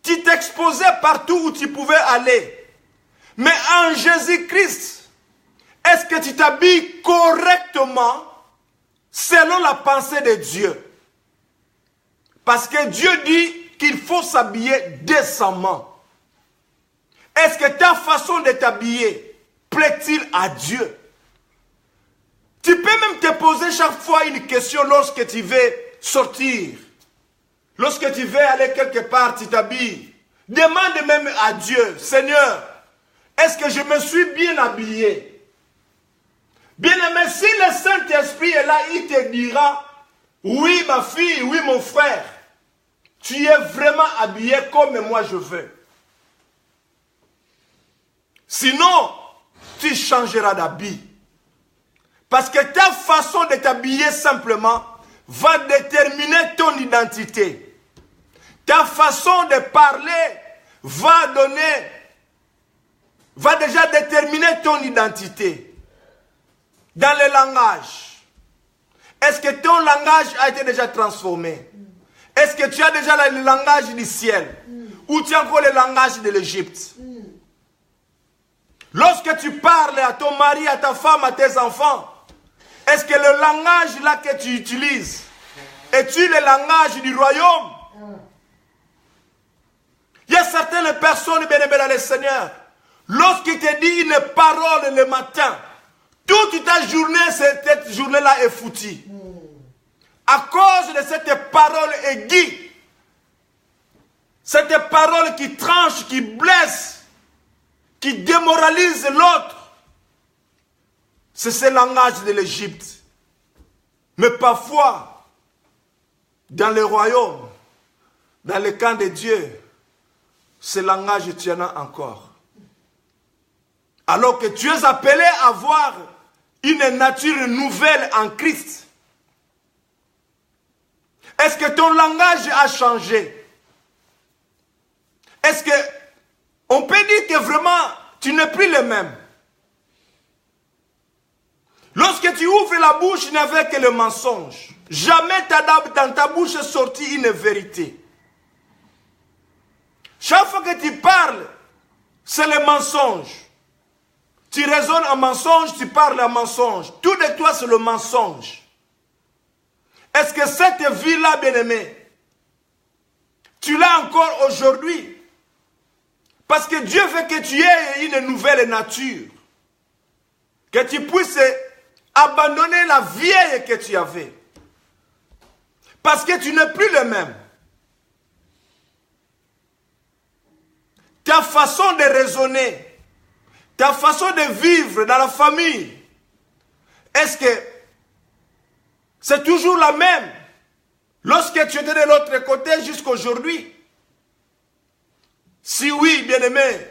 tu t'exposais partout où tu pouvais aller. Mais en Jésus-Christ, est-ce que tu t'habilles correctement selon la pensée de Dieu? Parce que Dieu dit qu'il faut s'habiller décemment. Est-ce que ta façon de t'habiller plaît-il à Dieu? Tu peux même te poser chaque fois une question lorsque tu veux sortir. Lorsque tu veux aller quelque part, tu t'habilles. Demande même à Dieu, Seigneur, est-ce que je me suis bien habillé? Bien-aimé, si le Saint-Esprit est là, il te dira, oui ma fille, oui mon frère, tu es vraiment habillé comme moi je veux. Sinon, tu changeras d'habit. Parce que ta façon de t'habiller simplement va déterminer ton identité. Ta façon de parler va déjà déterminer ton identité. Dans le langage, est-ce que ton langage a été déjà transformé? Est-ce que tu as déjà le langage du ciel? Ou tu as encore le langage de l'Égypte? Lorsque tu parles à ton mari, à ta femme, à tes enfants, est-ce que le langage là que tu utilises est-il le langage du royaume? Il y a certaines personnes, bien aimées dans le Seigneur, lorsqu'il te dit une parole le matin, toute ta journée, cette journée-là est foutue. À cause de cette parole aiguë, cette parole qui tranche, qui blesse, qui démoralise l'autre. C'est ce langage de l'Égypte. Mais parfois, dans le royaume, dans le camp de Dieu, ce langage, tu en as encore. Alors que tu es appelé à avoir une nature nouvelle en Christ. Est-ce que ton langage a changé? Est-ce que on peut dire que vraiment tu n'es plus le même? Lorsque tu ouvres la bouche, il n'y avait que le mensonge. Jamais dans ta bouche est sortie une vérité. Chaque fois que tu parles, c'est le mensonge. Tu raisonnes en mensonge, tu parles en mensonge. Tout de toi, c'est le mensonge. Est-ce que cette vie-là, bien-aimé, tu l'as encore aujourd'hui? Parce que Dieu veut que tu aies une nouvelle nature. Que tu puisses abandonner la vieille que tu avais. Parce que tu n'es plus le même. Ta façon de raisonner, ta façon de vivre dans la famille, est-ce que c'est toujours la même lorsque tu étais de l'autre côté jusqu'à aujourd'hui? Si oui, bien-aimé,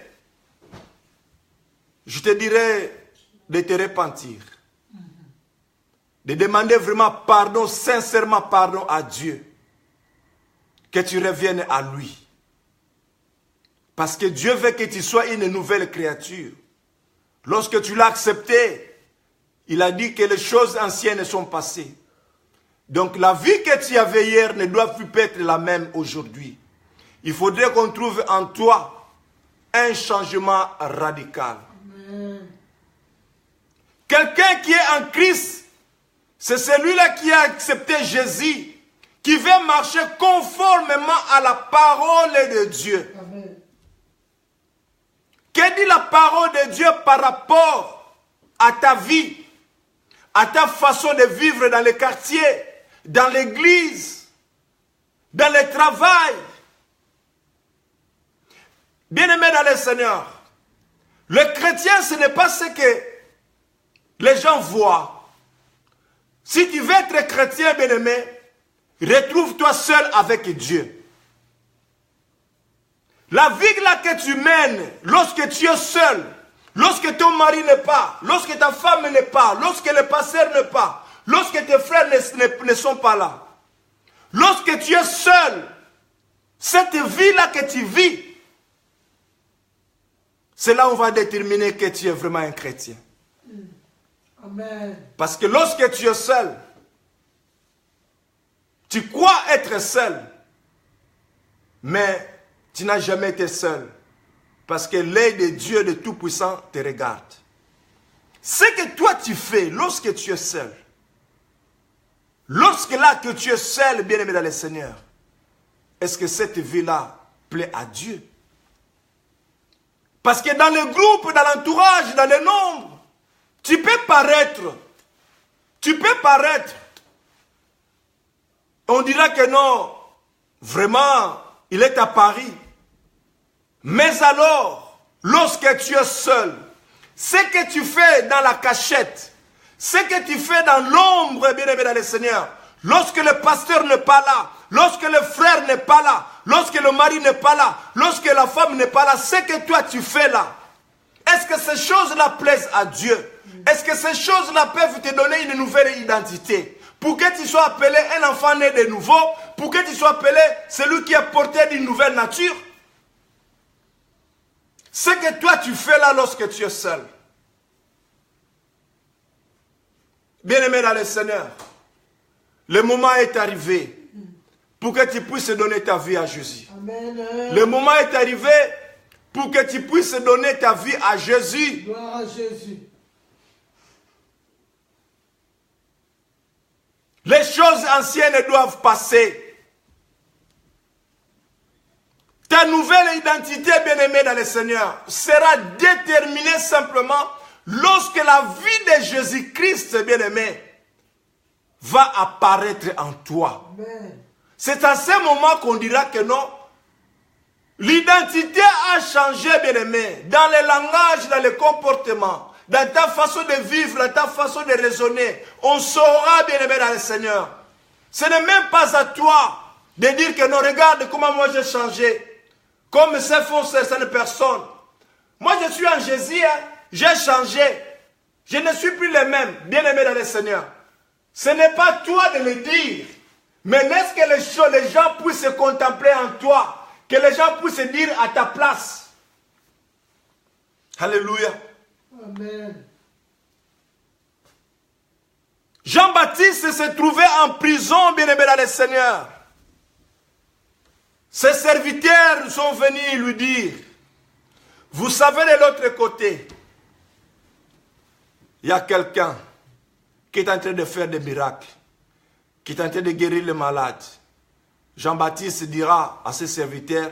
je te dirais de te repentir. De demander vraiment pardon, sincèrement pardon à Dieu. Que tu reviennes à lui. Parce que Dieu veut que tu sois une nouvelle créature. Lorsque tu l'as accepté, il a dit que les choses anciennes sont passées. Donc la vie que tu avais hier ne doit plus être la même aujourd'hui. Il faudrait qu'on trouve en toi un changement radical. Amen. Quelqu'un qui est en Christ, c'est celui-là qui a accepté Jésus, qui veut marcher conformément à la parole de Dieu. Amen. Que dit la parole de Dieu par rapport à ta vie, à ta façon de vivre dans les quartiers, dans l'église, dans le travail? Bien-aimé dans le Seigneur, le chrétien, ce n'est pas ce que les gens voient. Si tu veux être chrétien, bien-aimé, retrouve-toi seul avec Dieu. La vie là que tu mènes, lorsque tu es seul, lorsque ton mari n'est pas, lorsque ta femme n'est pas, lorsque le pasteur n'est pas, lorsque tes frères ne sont pas là, lorsque tu es seul, cette vie-là que tu vis, c'est là où on va déterminer que tu es vraiment un chrétien. Amen. Parce que lorsque tu es seul, tu crois être seul, mais tu n'as jamais été seul. Parce que l'œil de Dieu de Tout-Puissant te regarde. Ce que toi tu fais lorsque tu es seul, lorsque là que tu es seul, bien-aimé dans le Seigneur, est-ce que cette vie-là plaît à Dieu? Parce que dans le groupe, dans l'entourage, dans le nombre, tu peux paraître. Tu peux paraître. On dira que non, vraiment, il est à Paris. Mais alors, lorsque tu es seul, ce que tu fais dans la cachette, ce que tu fais dans l'ombre, bien-aimé dans le Seigneur, lorsque le pasteur n'est pas là, lorsque le frère n'est pas là, lorsque le mari n'est pas là, lorsque la femme n'est pas là, ce que toi tu fais là, est-ce que ces choses-là plaisent à Dieu? Est-ce que ces choses-là peuvent te donner une nouvelle identité? Pour que tu sois appelé un enfant né de nouveau, pour que tu sois appelé celui qui est porté d'une nouvelle nature? Ce que toi tu fais là lorsque tu es seul. Bien-aimé dans le Seigneur, le moment est arrivé pour que tu puisses donner ta vie à Jésus. Amen. Le moment est arrivé pour que tu puisses donner ta vie à Jésus. Gloire à Jésus. Les choses anciennes doivent passer. Ta nouvelle identité, bien-aimée dans le Seigneur, sera déterminée simplement lorsque la vie de Jésus-Christ, bien-aimé, va apparaître en toi. Amen. C'est à ce moment qu'on dira que non. L'identité a changé, bien-aimé, dans le langage, dans le comportement, dans ta façon de vivre, dans ta façon de raisonner. On saura, bien-aimé dans le Seigneur. Ce n'est même pas à toi de dire que non, regarde comment moi j'ai changé. Comme se font certaines personnes. Moi je suis en Jésus, hein, j'ai changé. Je ne suis plus le même, bien-aimé dans le Seigneur. Ce n'est pas toi de le dire. Mais laisse que les gens puissent se contempler en toi. Que les gens puissent dire à ta place. Alléluia. Amen. Jean-Baptiste se trouvait en prison, bien-aimé dans le Seigneur. Ses serviteurs sont venus lui dire, vous savez de l'autre côté, il y a quelqu'un qui est en train de faire des miracles, qui est en train de guérir les malades. Jean-Baptiste dira à ses serviteurs,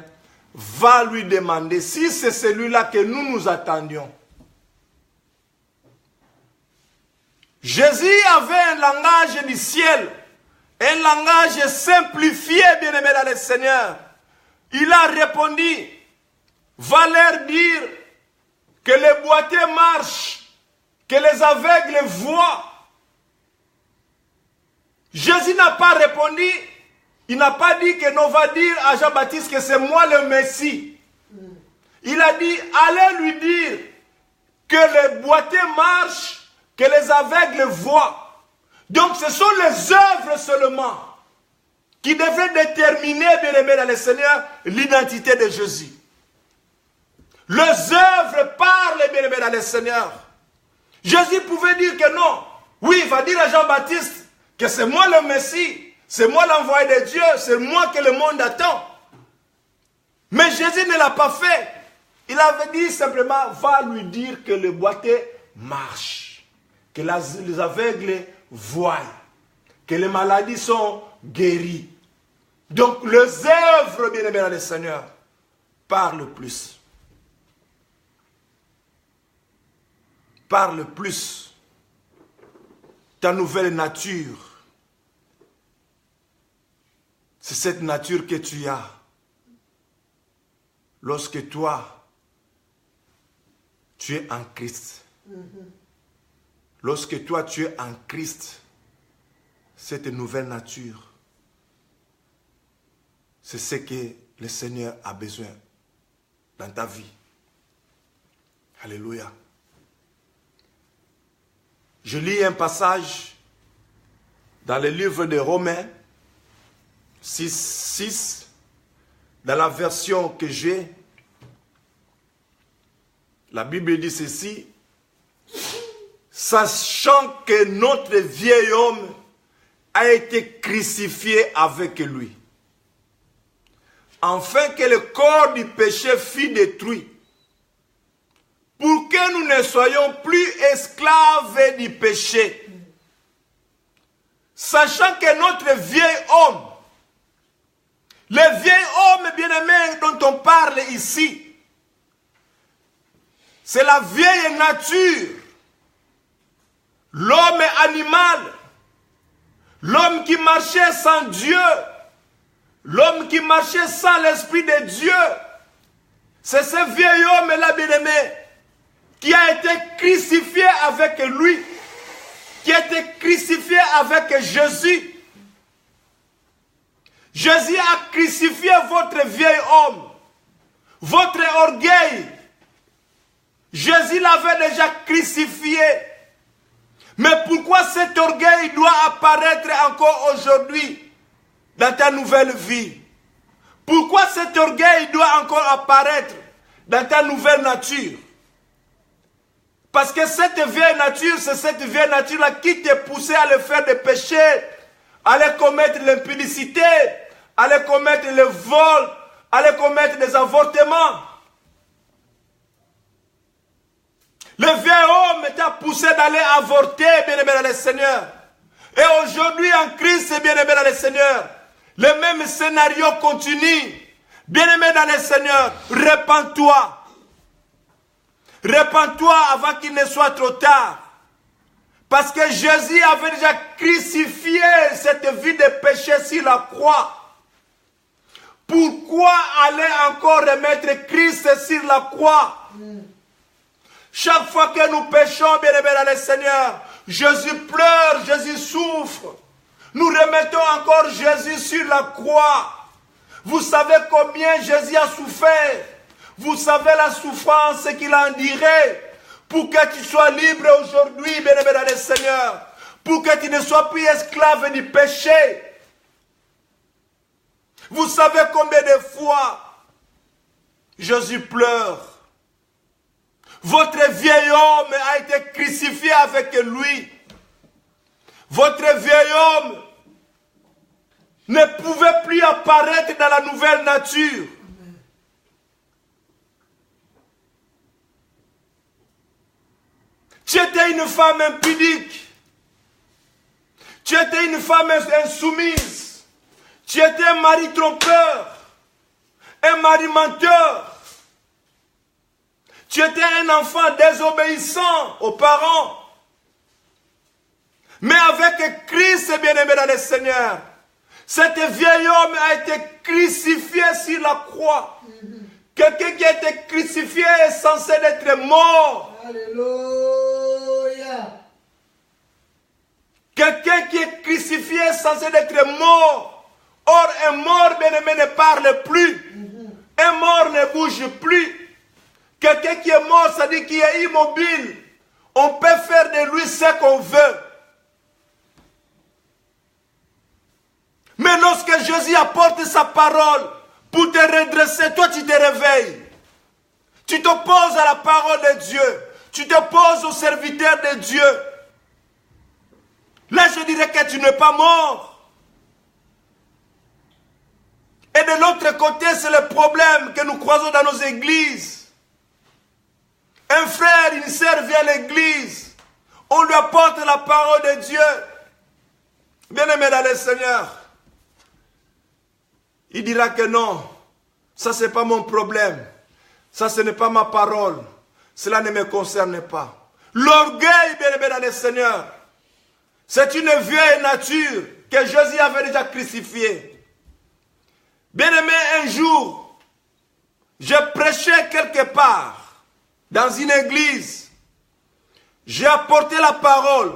va lui demander si c'est celui-là que nous attendions. Jésus avait un langage du ciel, un langage simplifié, bien-aimé dans le Seigneur. Il a répondu, va leur dire que les boiteux marchent, que les aveugles voient. Jésus n'a pas répondu, il n'a pas dit que l'on va dire à Jean-Baptiste que c'est moi le Messie. Il a dit, allez lui dire que les boiteux marchent, que les aveugles voient. Donc ce sont les œuvres seulement qui devraient déterminer, bien-aimé dans le Seigneur, l'identité de Jésus. Les œuvres parlent, bien-aimé dans le Seigneur. Jésus pouvait dire que non. Oui, il va dire à Jean-Baptiste que c'est moi le Messie, c'est moi l'envoyé de Dieu, c'est moi que le monde attend. Mais Jésus ne l'a pas fait. Il avait dit simplement, va lui dire que les boiteux marchent, que les aveugles voient, que les maladies sont guéries. Donc les œuvres, bien-aimés dans le Seigneur, parlent plus. Parle plus. Ta nouvelle nature, c'est cette nature que tu as. lorsque toi, tu es en Christ, lorsque toi, tu es en Christ, cette nouvelle nature, c'est ce que le Seigneur a besoin dans ta vie. Alléluia. Je lis un passage dans le livre de Romains 6, dans la version que j'ai. La Bible dit ceci: sachant que notre vieil homme a été crucifié avec lui, afin que le corps du péché fût détruit, pour que nous ne soyons plus esclaves du péché. Sachant que notre vieil homme, le vieil homme bien-aimé dont on parle ici, c'est la vieille nature, l'homme animal, l'homme qui marchait sans Dieu, l'homme qui marchait sans l'Esprit de Dieu. C'est ce vieil homme-là, bien-aimé, qui a été crucifié avec lui, qui a été crucifié avec Jésus. Jésus a crucifié votre vieil homme, votre orgueil. Jésus l'avait déjà crucifié. Mais pourquoi cet orgueil doit apparaître encore aujourd'hui dans ta nouvelle vie? Pourquoi cet orgueil doit encore apparaître dans ta nouvelle nature? Parce que cette vieille nature, c'est cette vieille nature-là qui te poussait à le faire des péchés, à aller commettre l'impudicité, à aller commettre le vol, à aller commettre des avortements. Le vieil homme t'a poussé d'aller avorter, bien-aimé dans le Seigneur. Et aujourd'hui, en Christ, bien-aimé dans le Seigneur, le même scénario continue. Bien-aimé dans le Seigneur, répands-toi. Répands-toi avant qu'il ne soit trop tard. Parce que Jésus avait déjà crucifié cette vie de péché sur la croix. Pourquoi aller encore remettre Christ sur la croix? Chaque fois que nous péchons, bien-aimés dans le Seigneur, Jésus pleure, Jésus souffre. Nous remettons encore Jésus sur la croix. Vous savez combien Jésus a souffert. Vous savez la souffrance qu'il a endurée pour que tu sois libre aujourd'hui, bien-aimé dans le Seigneur. Pour que tu ne sois plus esclave du péché. Vous savez combien de fois Jésus pleure. Votre vieil homme a été crucifié avec lui. Votre vieil homme ne pouvait plus apparaître dans la nouvelle nature. Tu étais une femme impudique. Tu étais une femme insoumise. Tu étais un mari trompeur. Un mari menteur. Tu étais un enfant désobéissant aux parents. Mais avec Christ, bien-aimé dans le Seigneur, cet vieil homme a été crucifié sur la croix. Quelqu'un qui a été crucifié est censé être mort. Alléluia. Quelqu'un qui est crucifié est censé être mort. Or, un mort, bien-aimé, ne parle plus. Un mort ne bouge plus. Quelqu'un qui est mort, ça dit qu'il est immobile. On peut faire de lui ce qu'on veut. Mais lorsque Jésus apporte sa parole pour te redresser, toi tu te réveilles. Tu t'opposes à la parole de Dieu. Tu t'opposes au serviteur de Dieu. Là, je dirais que tu n'es pas mort. Et de l'autre côté, c'est le problème que nous croisons dans nos églises. Un frère, une sœur vient à l'église. On lui apporte la parole de Dieu. Bien-aimé dans le Seigneur. Il dira que non. Ça, ce n'est pas mon problème. Ça, ce n'est pas ma parole. Cela ne me concerne pas. L'orgueil, bien-aimé dans le Seigneur, c'est une vieille nature que Jésus avait déjà crucifiée. Bien-aimé, un jour, j'ai prêché quelque part, dans une église, j'ai apporté la parole,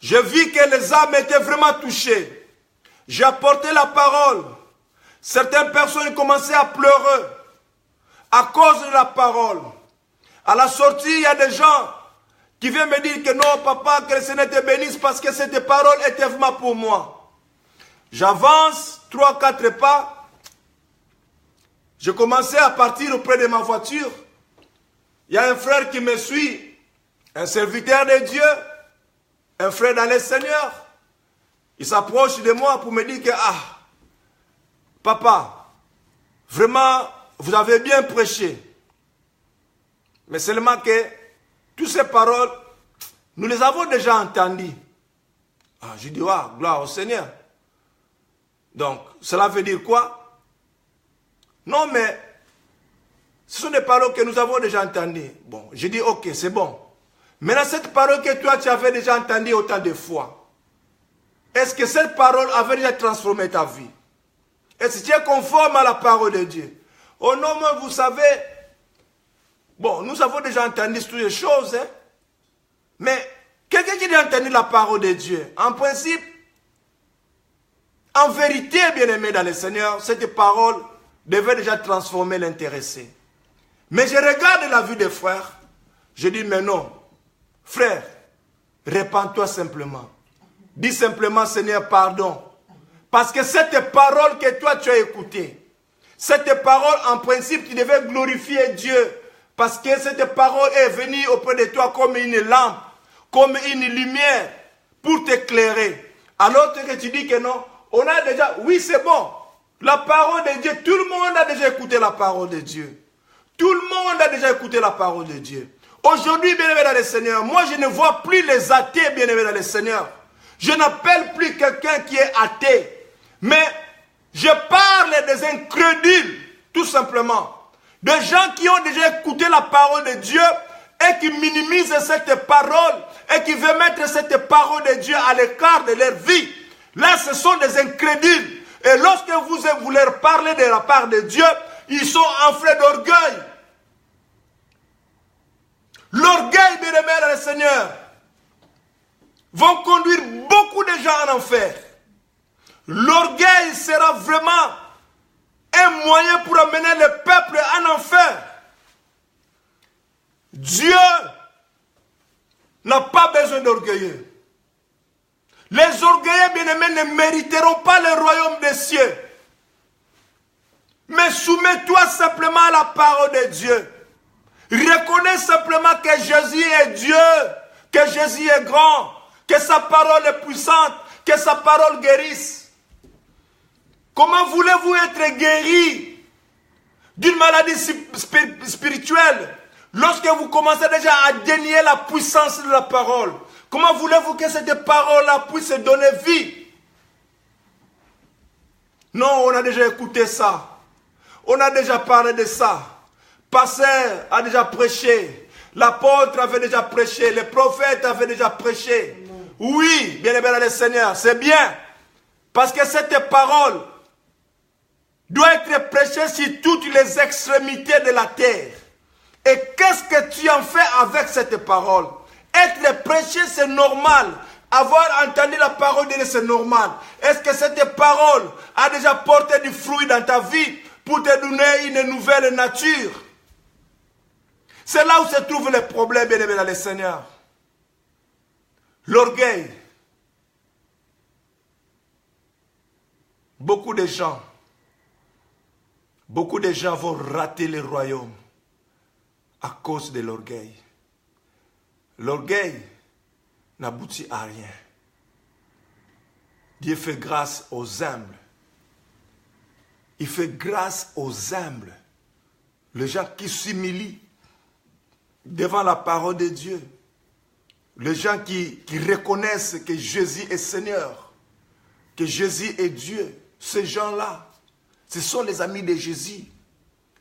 j'ai vu que les âmes étaient vraiment touchées, j'ai apporté la parole, certaines personnes commençaient à pleurer à cause de la parole. À la sortie, il y a des gens qui viennent me dire que non, papa, que le Seigneur te bénisse parce que cette parole était vraiment pour moi. J'avance 3-4 pas. Je commençais à partir auprès de ma voiture. Il y a un frère qui me suit, un serviteur de Dieu, un frère dans le Seigneur. Il s'approche de moi pour me dire que, ah, papa, vraiment, vous avez bien prêché. Mais seulement que toutes ces paroles, nous les avons déjà entendues. Ah, je dis, ah, gloire au Seigneur. Donc, cela veut dire quoi? Non, mais ce sont des paroles que nous avons déjà entendues. Bon, je dis, ok, c'est bon. Maintenant, cette parole que toi, tu avais déjà entendue autant de fois, est-ce que cette parole avait déjà transformé ta vie? Est-ce que tu es conforme à la parole de Dieu? Oh non, mais vous savez, bon, nous avons déjà entendu toutes les choses, hein? Mais quelqu'un qui a entendu la parole de Dieu, en principe, en vérité, bien-aimé dans le Seigneur, cette parole devait déjà transformer l'intéressé. Mais je regarde la vie des frères, je dis, mais non, frère, répands-toi simplement. Dis simplement, Seigneur, pardon. Parce que cette parole que toi tu as écoutée, cette parole, en principe, tu devais glorifier Dieu. Parce que cette parole est venue auprès de toi comme une lampe, comme une lumière, pour t'éclairer. Alors que tu dis que non, on a déjà, oui c'est bon, la parole de Dieu, tout le monde a déjà écouté la parole de Dieu. Tout le monde a déjà écouté la parole de Dieu. Aujourd'hui, bien-aimé dans le Seigneur, moi je ne vois plus les athées, bien-aimé dans le Seigneur. Je n'appelle plus quelqu'un qui est athée, mais je parle des incrédules, tout simplement. Des gens qui ont déjà écouté la parole de Dieu et qui minimisent cette parole et qui veulent mettre cette parole de Dieu à l'écart de leur vie. Là, ce sont des incrédules. Et lorsque vous leur parlez de la part de Dieu, ils sont enflés d'orgueil. L'orgueil, bien-aimé dans le Seigneur, vont conduire beaucoup de gens en enfer. L'orgueil sera vraiment un moyen pour amener le peuple en enfer. Dieu n'a pas besoin d'orgueilleux. Les orgueilleux, bien-aimés, ne mériteront pas le royaume des cieux. Mais soumets-toi simplement à la parole de Dieu. Reconnais simplement que Jésus est Dieu, que Jésus est grand, que sa parole est puissante, que sa parole guérisse. Comment voulez-vous être guéri d'une maladie spirituelle lorsque vous commencez déjà à dénier la puissance de la parole? Comment voulez-vous que cette parole-là puisse donner vie? Non, on a déjà écouté ça. On a déjà parlé de ça. Pasteur a déjà prêché. L'apôtre avait déjà prêché. Les prophètes avaient déjà prêché. Oui, bien aimé dans le Seigneur, c'est bien. Parce que cette parole doit être prêchée sur toutes les extrémités de la terre. Et qu'est-ce que tu en fais avec cette parole? Être prêché, c'est normal. Avoir entendu la parole de Dieu, c'est normal. Est-ce que cette parole a déjà porté du fruit dans ta vie pour te donner une nouvelle nature? C'est là où se trouve le problème, bien aimé dans le Seigneur. L'orgueil. Beaucoup de gens vont rater le royaume à cause de l'orgueil. L'orgueil n'aboutit à rien. Dieu fait grâce aux humbles. Il fait grâce aux humbles. Les gens qui s'humilient devant la parole de Dieu. Les gens qui reconnaissent que Jésus est Seigneur. Que Jésus est Dieu. Ces gens-là, ce sont les amis de Jésus.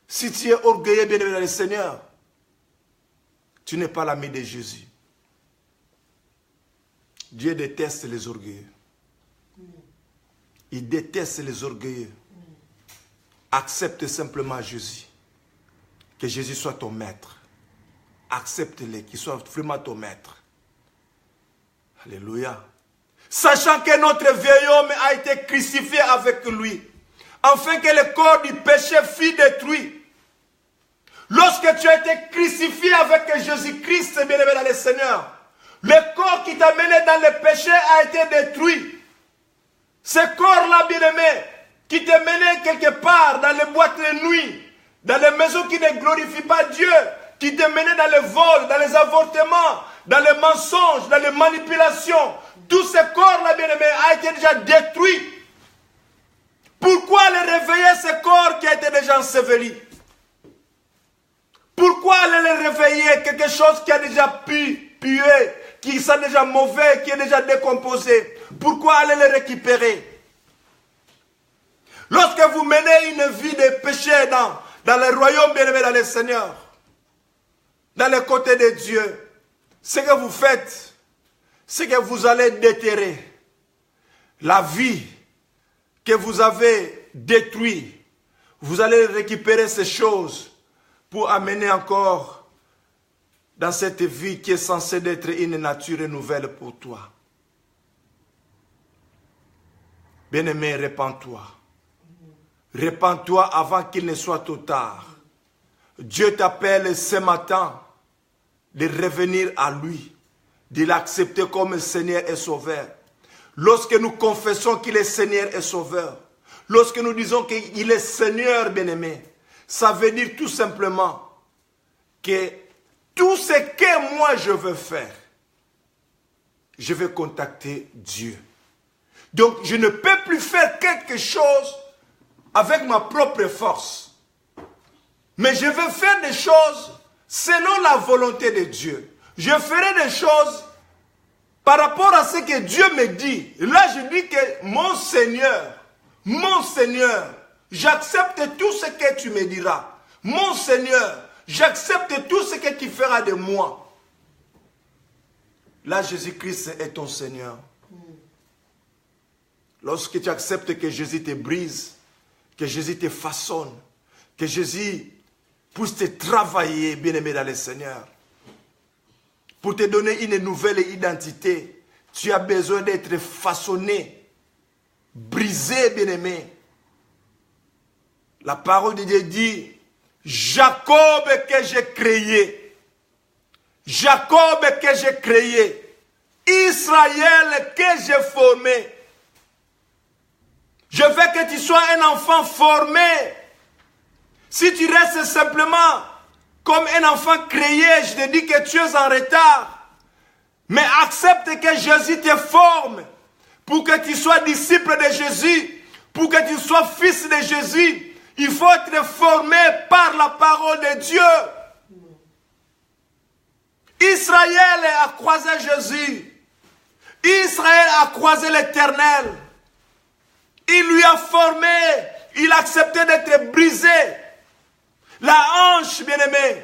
Si tu es orgueilleux, bien-aimé dans le Seigneur, tu n'es pas l'ami de Jésus. Dieu déteste les orgueilleux. Il déteste les orgueilleux. Accepte simplement Jésus. que Jésus soit ton maître. Accepte-le, qu'il soit vraiment ton maître. Alléluia. Sachant que notre vieil homme a été crucifié avec lui, afin que le corps du péché fût détruit. Lorsque tu as été crucifié avec Jésus-Christ, bien-aimé dans le Seigneur, le corps qui t'a mené dans le péché a été détruit. Ce corps-là, bien-aimé, qui t'a mené quelque part dans les boîtes de nuit, dans les maisons qui ne glorifient pas Dieu, qui t'a mené dans le vol, dans les avortements, dans les mensonges, dans les manipulations, tout ce corps-là, bien-aimé, a été déjà détruit. Pourquoi aller réveiller ce corps qui a été déjà enseveli? Pourquoi aller le réveiller, quelque chose qui a déjà pué, qui sent déjà mauvais, qui est déjà décomposé? Pourquoi aller le récupérer? Lorsque vous menez une vie de péché dans le royaume bien-aimé dans le Seigneur, dans le côté de Dieu, ce que vous faites, c'est que vous allez déterrer la vie que vous avez détruite. Vous allez récupérer ces choses pour amener encore dans cette vie qui est censée être une nature nouvelle pour toi. Bien-aimé, répands-toi. Répands-toi avant qu'il ne soit trop tard. Dieu t'appelle ce matin de revenir à lui, de l'accepter comme Seigneur et Sauveur. Lorsque nous confessons qu'il est Seigneur et Sauveur, lorsque nous disons qu'il est Seigneur, bien-aimé, ça veut dire tout simplement que tout ce que moi je veux faire, je vais contacter Dieu. Donc je ne peux plus faire quelque chose avec ma propre force. Mais je veux faire des choses selon la volonté de Dieu. Je ferai des choses par rapport à ce que Dieu me dit. Là je dis que mon Seigneur, j'accepte tout ce que tu me diras. Mon Seigneur, j'accepte tout ce que tu feras de moi. Là, Jésus-Christ est ton Seigneur. Lorsque tu acceptes que Jésus te brise, que Jésus te façonne, que Jésus puisse te travailler, bien-aimé dans le Seigneur, pour te donner une nouvelle identité, tu as besoin d'être façonné, brisé, bien-aimé. La parole de Dieu dit, Jacob que j'ai créé, Jacob que j'ai créé, Israël que j'ai formé. Je veux que tu sois un enfant formé. Si tu restes simplement comme un enfant créé, je te dis que tu es en retard. Mais accepte que Jésus te forme pour que tu sois disciple de Jésus, pour que tu sois fils de Jésus. Il faut être formé par la parole de Dieu. Israël a croisé Jésus. Israël a croisé l'Éternel. Il lui a formé. Il a accepté d'être brisé. La hanche, bien-aimée,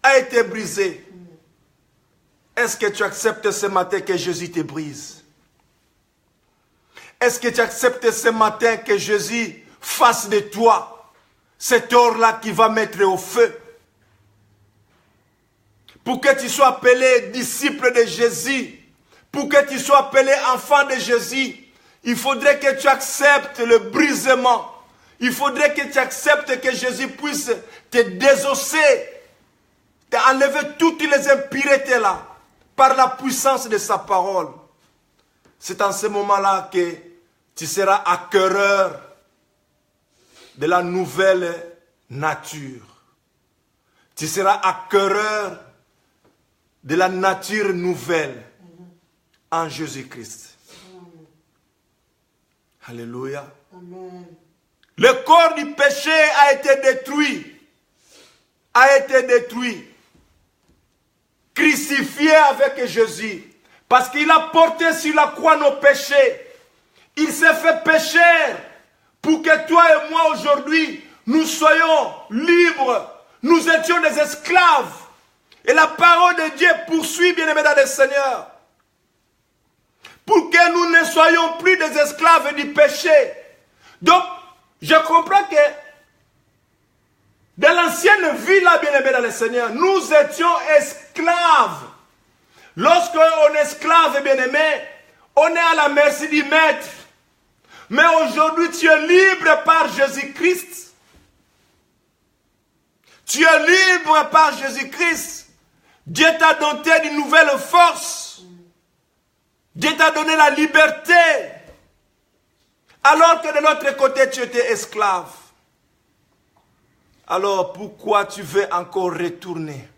a été brisée. Est-ce que tu acceptes ce matin que Jésus te brise? Est-ce que tu acceptes ce matin que Jésus fasse de toi cet or-là qui va mettre au feu? Pour que tu sois appelé disciple de Jésus, pour que tu sois appelé enfant de Jésus, il faudrait que tu acceptes le brisement. Il faudrait que tu acceptes que Jésus puisse te désosser, t'enlever toutes les impuretés là, par la puissance de sa parole. C'est en ce moment-là que tu seras acquéreur de la nouvelle nature. Tu seras acquéreur de la nature nouvelle en Jésus-Christ. Alléluia. Amen. Le corps du péché a été détruit. A été détruit. Crucifié avec Jésus. Parce qu'il a porté sur la croix nos péchés. Il s'est fait pécheur pour que toi et moi aujourd'hui, nous soyons libres. Nous étions des esclaves. Et la parole de Dieu poursuit, bien-aimés dans le Seigneur. Pour que nous ne soyons plus des esclaves du péché. Donc, je comprends que De l'ancienne vie, là, bien-aimé dans le Seigneur, nous étions esclaves. Lorsqu'on est esclave, bien-aimé, on est à la merci du maître. Mais aujourd'hui, tu es libre par Jésus-Christ. Tu es libre par Jésus-Christ. Dieu t'a donné une nouvelle force. Dieu t'a donné la liberté. Alors que de l'autre côté, tu étais esclave. Alors, pourquoi tu veux encore retourner?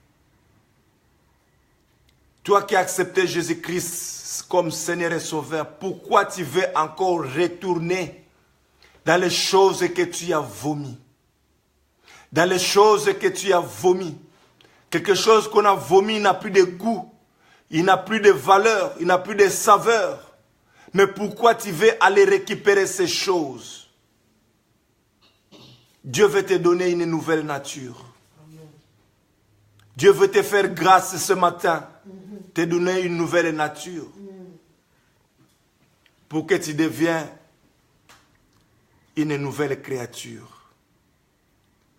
Toi qui as accepté Jésus-Christ comme Seigneur et Sauveur, pourquoi tu veux encore retourner dans les choses que tu as vomies? Dans les choses que tu as vomies. Quelque chose qu'on a vomi n'a plus de goût, il n'a plus de valeur, il n'a plus de saveur. Mais pourquoi tu veux aller récupérer ces choses? Dieu veut te donner une nouvelle nature. Dieu veut te faire grâce ce matin, te donner une nouvelle nature. Pour que tu deviennes une nouvelle créature.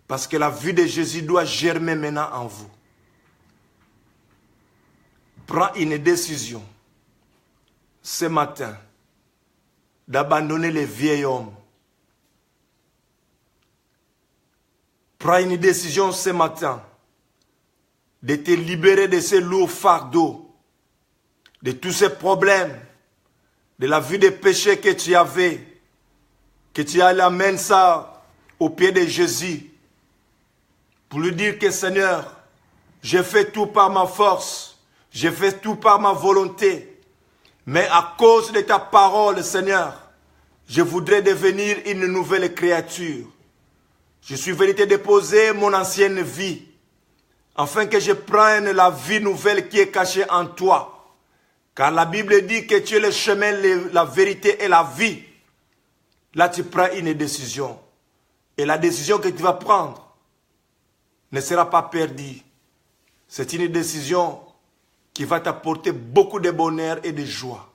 Parce que la vie de Jésus doit germer maintenant en vous. Prends une décision ce matin d'abandonner les vieils hommes. Prends une décision ce matin de te libérer de ces lourds fardeaux, de tous ces problèmes, de la vie de péché que tu avais, que tu amènes ça au pied de Jésus, pour lui dire que Seigneur, j'ai fait tout par ma force, j'ai fait tout par ma volonté, mais à cause de ta parole, Seigneur, je voudrais devenir une nouvelle créature. Je suis venu te déposer mon ancienne vie, afin que je prenne la vie nouvelle qui est cachée en toi. Car la Bible dit que tu es le chemin, la vérité et la vie. Là, tu prends une décision. Et la décision que tu vas prendre ne sera pas perdue. C'est une décision qui va t'apporter beaucoup de bonheur et de joie.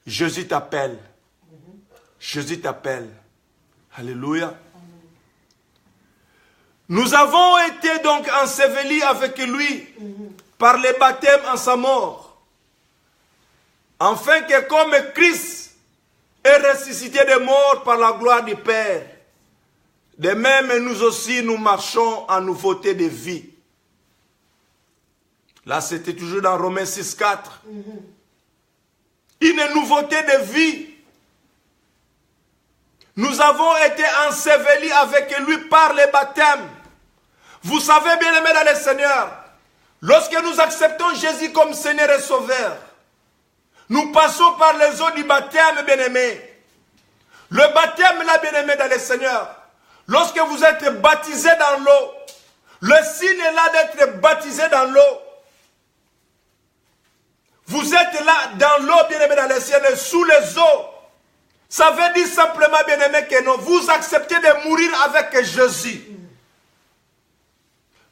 Jésus t'appelle. Jésus t'appelle. Alléluia. Nous avons été donc ensevelis avec lui par le baptême en sa mort, afin que comme Christ est ressuscité des morts par la gloire du Père, de même nous aussi nous marchons en nouveauté de vie. Là c'était toujours dans Romains 6,4. Une nouveauté de vie. Nous avons été ensevelis avec lui par le baptême. Vous savez, bien-aimés dans le Seigneur, lorsque nous acceptons Jésus comme Seigneur et Sauveur, nous passons par les eaux du baptême, bien-aimés. Le baptême, là, bien-aimés dans le Seigneur, lorsque vous êtes baptisé dans l'eau, le signe est là d'être baptisé dans l'eau. Vous êtes là dans l'eau, bien-aimés dans le ciel, sous les eaux. Ça veut dire simplement, bien-aimé, que non, vous acceptez de mourir avec Jésus.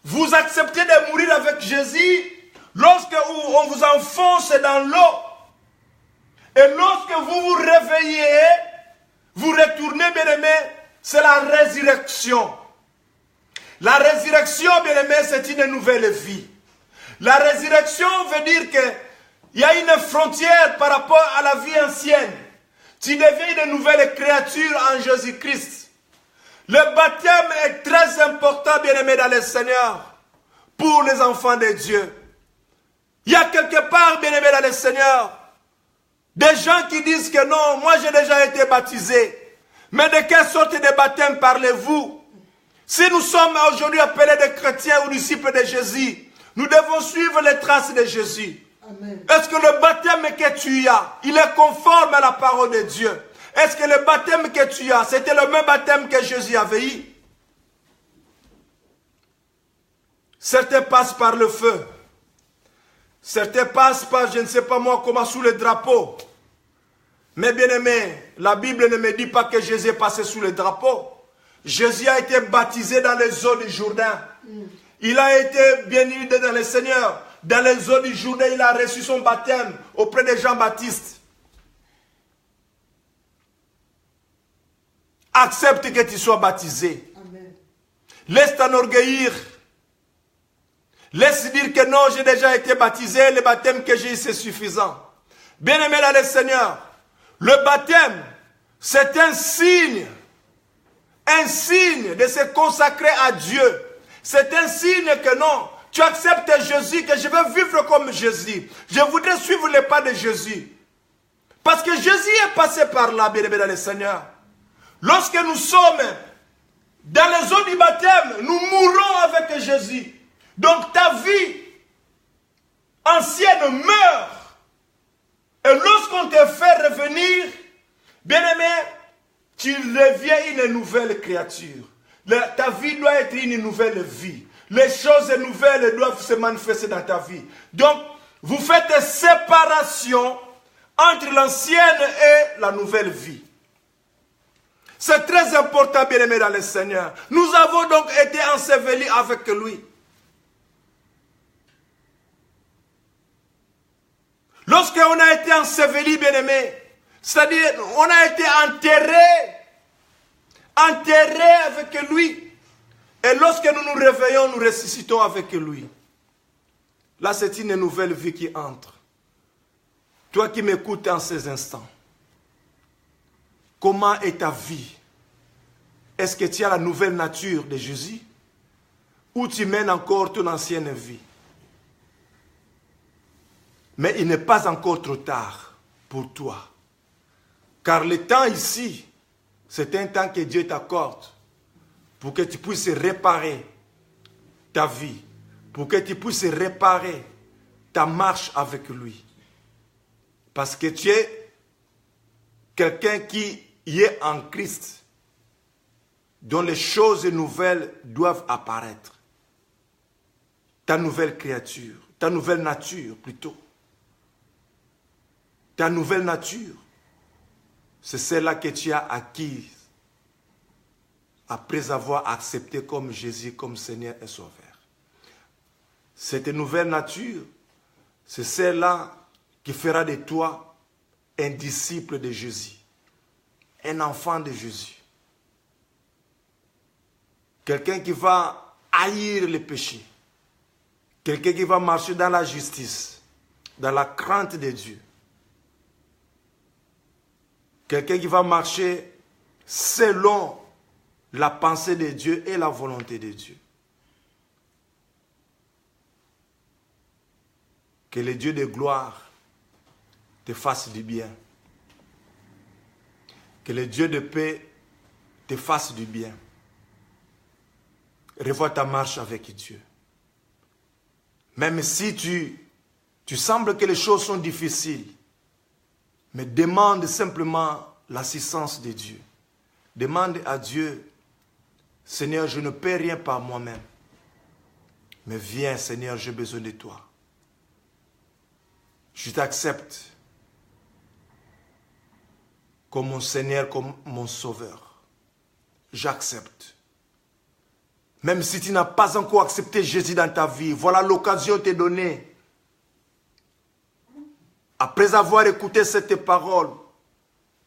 Vous acceptez de mourir avec Jésus lorsque on vous enfonce dans l'eau. Et lorsque vous vous réveillez, vous retournez, bien-aimé, c'est la résurrection. La résurrection, bien-aimé, c'est une nouvelle vie. La résurrection veut dire qu'il y a une frontière par rapport à la vie ancienne. Tu deviens une nouvelle créature en Jésus-Christ. Le baptême est très important, bien-aimé dans le Seigneur, pour les enfants de Dieu. Il y a quelque part, bien-aimé dans le Seigneur, des gens qui disent que non, moi j'ai déjà été baptisé. Mais de quelle sorte de baptême parlez-vous? Si nous sommes aujourd'hui appelés des chrétiens ou disciples de Jésus, nous devons suivre les traces de Jésus. Est-ce que le baptême que tu as, il est conforme à la parole de Dieu? Est-ce que le baptême que tu as, c'était le même baptême que Jésus avait eu? Certains passent par le feu. Certains passent par, je ne sais pas moi, comment sous le drapeau. Mais bien aimé, la Bible ne me dit pas que Jésus est passé sous le drapeau. Jésus a été baptisé dans les eaux du Jourdain. Il a été béni dans le Seigneur. Dans les eaux du Jourdain, il a reçu son baptême auprès de Jean-Baptiste. Accepte que tu sois baptisé. Amen. Laisse t'enorgueillir. Laisse dire que non, j'ai déjà été baptisé, le baptême que j'ai eu, c'est suffisant. Bien-aimé dans le Seigneur, le baptême, c'est un signe de se consacrer à Dieu. C'est un signe que non, tu acceptes Jésus, que je veux vivre comme Jésus. Je voudrais suivre les pas de Jésus. Parce que Jésus est passé par là, bien-aimé dans le Seigneur. Lorsque nous sommes dans les eaux du baptême, nous mourrons avec Jésus. Donc ta vie ancienne meurt. Et lorsqu'on te fait revenir, bien-aimé, tu deviens une nouvelle créature. Ta vie doit être une nouvelle vie. Les choses nouvelles doivent se manifester dans ta vie. Donc, vous faites séparation entre l'ancienne et la nouvelle vie. C'est très important, bien-aimé dans le Seigneur. Nous avons donc été ensevelis avec lui. Lorsqu'on a été enseveli, bien-aimé, c'est-à-dire on a été enterré avec lui. Et lorsque nous nous réveillons, nous ressuscitons avec lui. Là, c'est une nouvelle vie qui entre. Toi qui m'écoutes en ces instants, comment est ta vie? Est-ce que tu as la nouvelle nature de Jésus? Ou tu mènes encore ton ancienne vie? Mais il n'est pas encore trop tard pour toi. Car le temps ici, c'est un temps que Dieu t'accorde pour que tu puisses réparer ta vie, pour que tu puisses réparer ta marche avec lui. Parce que tu es quelqu'un qui y est en Christ, dont les choses nouvelles doivent apparaître. Ta nouvelle créature, ta nouvelle nature plutôt. Ta nouvelle nature, c'est celle-là que tu as acquise après avoir accepté comme Jésus, comme Seigneur et Sauveur. Cette nouvelle nature, c'est celle-là qui fera de toi un disciple de Jésus, un enfant de Jésus. Quelqu'un qui va haïr le péché, quelqu'un qui va marcher dans la justice, dans la crainte de Dieu. Quelqu'un qui va marcher selon la pensée de Dieu et la volonté de Dieu. Que le Dieu de gloire te fasse du bien. Que le Dieu de paix te fasse du bien. Revois ta marche avec Dieu. Même si tu sembles que les choses sont difficiles, mais demande simplement l'assistance de Dieu. Demande à Dieu, Seigneur, je ne peux rien par moi-même. Mais viens, Seigneur, j'ai besoin de toi. Je t'accepte comme mon Seigneur, comme mon Sauveur. J'accepte. Même si tu n'as pas encore accepté Jésus dans ta vie, voilà l'occasion t'est donnée. Après avoir écouté cette parole,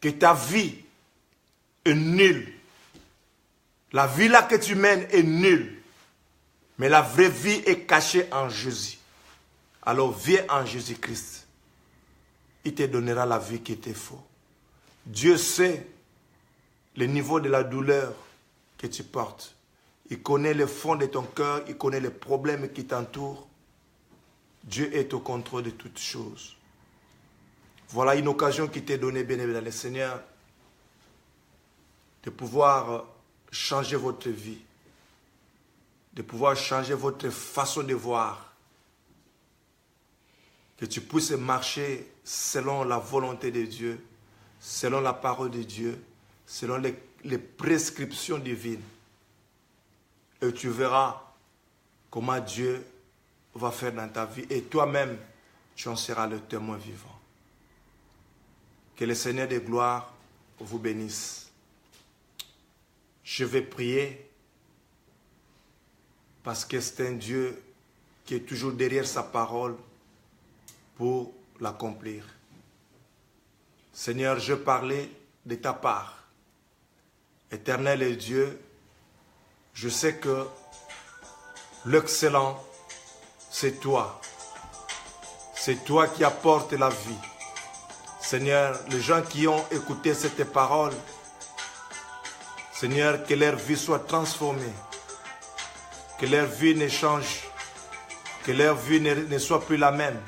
que ta vie est nulle. La vie là que tu mènes est nulle. Mais la vraie vie est cachée en Jésus. Alors viens en Jésus-Christ. Il te donnera la vie qui te faut. Dieu sait le niveau de la douleur que tu portes. Il connaît le fond de ton cœur. Il connaît les problèmes qui t'entourent. Dieu est au contrôle de toutes choses. Voilà une occasion qui t'est donnée, bien-aimé dans le Seigneur, de pouvoir changer votre vie, de pouvoir changer votre façon de voir, que tu puisses marcher selon la volonté de Dieu, selon la parole de Dieu, selon les prescriptions divines. Et tu verras comment Dieu va faire dans ta vie. Et toi-même, tu en seras le témoin vivant. Que le Seigneur de gloire vous bénisse. Je vais prier parce que c'est un Dieu qui est toujours derrière sa parole pour l'accomplir. Seigneur, je parlais de ta part. Éternel Dieu, je sais que l'excellent, c'est toi. C'est toi qui apportes la vie. Seigneur, les gens qui ont écouté cette parole, Seigneur, que leur vie soit transformée, que leur vie ne change, que leur vie ne soit plus la même,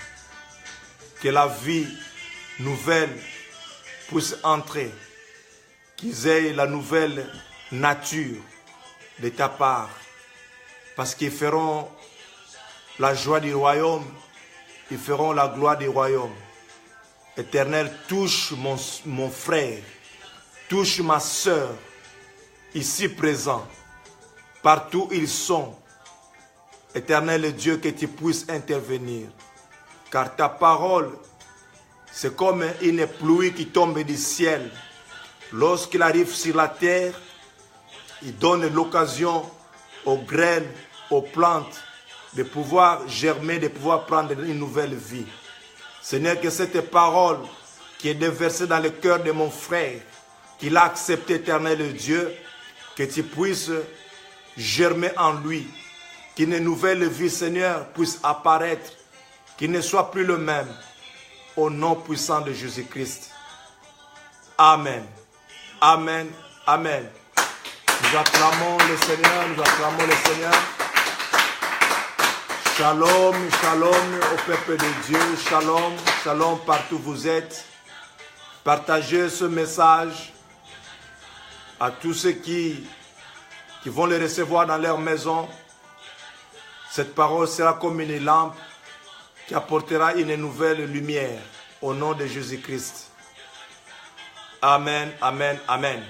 que la vie nouvelle puisse entrer, qu'ils aient la nouvelle nature de ta part, parce qu'ils feront la joie du royaume, ils feront la gloire du royaume. Éternel, touche mon frère, touche ma soeur, ici présent, partout où ils sont. Éternel Dieu, que tu puisses intervenir, car ta parole, c'est comme une pluie qui tombe du ciel. Lorsqu'il arrive sur la terre, il donne l'occasion aux graines, aux plantes, de pouvoir germer, de pouvoir prendre une nouvelle vie. Seigneur, que cette parole qui est déversée dans le cœur de mon frère, qu'il a accepté, éternel Dieu, que tu puisses germer en lui, qu'une nouvelle vie, Seigneur, puisse apparaître, qu'il ne soit plus le même, au nom puissant de Jésus-Christ. Amen. Amen. Amen. Nous acclamons le Seigneur, nous acclamons le Seigneur. Shalom, shalom au peuple de Dieu, shalom, shalom partout où vous êtes. Partagez ce message à tous ceux qui vont le recevoir dans leur maison. Cette parole sera comme une lampe qui apportera une nouvelle lumière au nom de Jésus-Christ. Amen, amen, amen.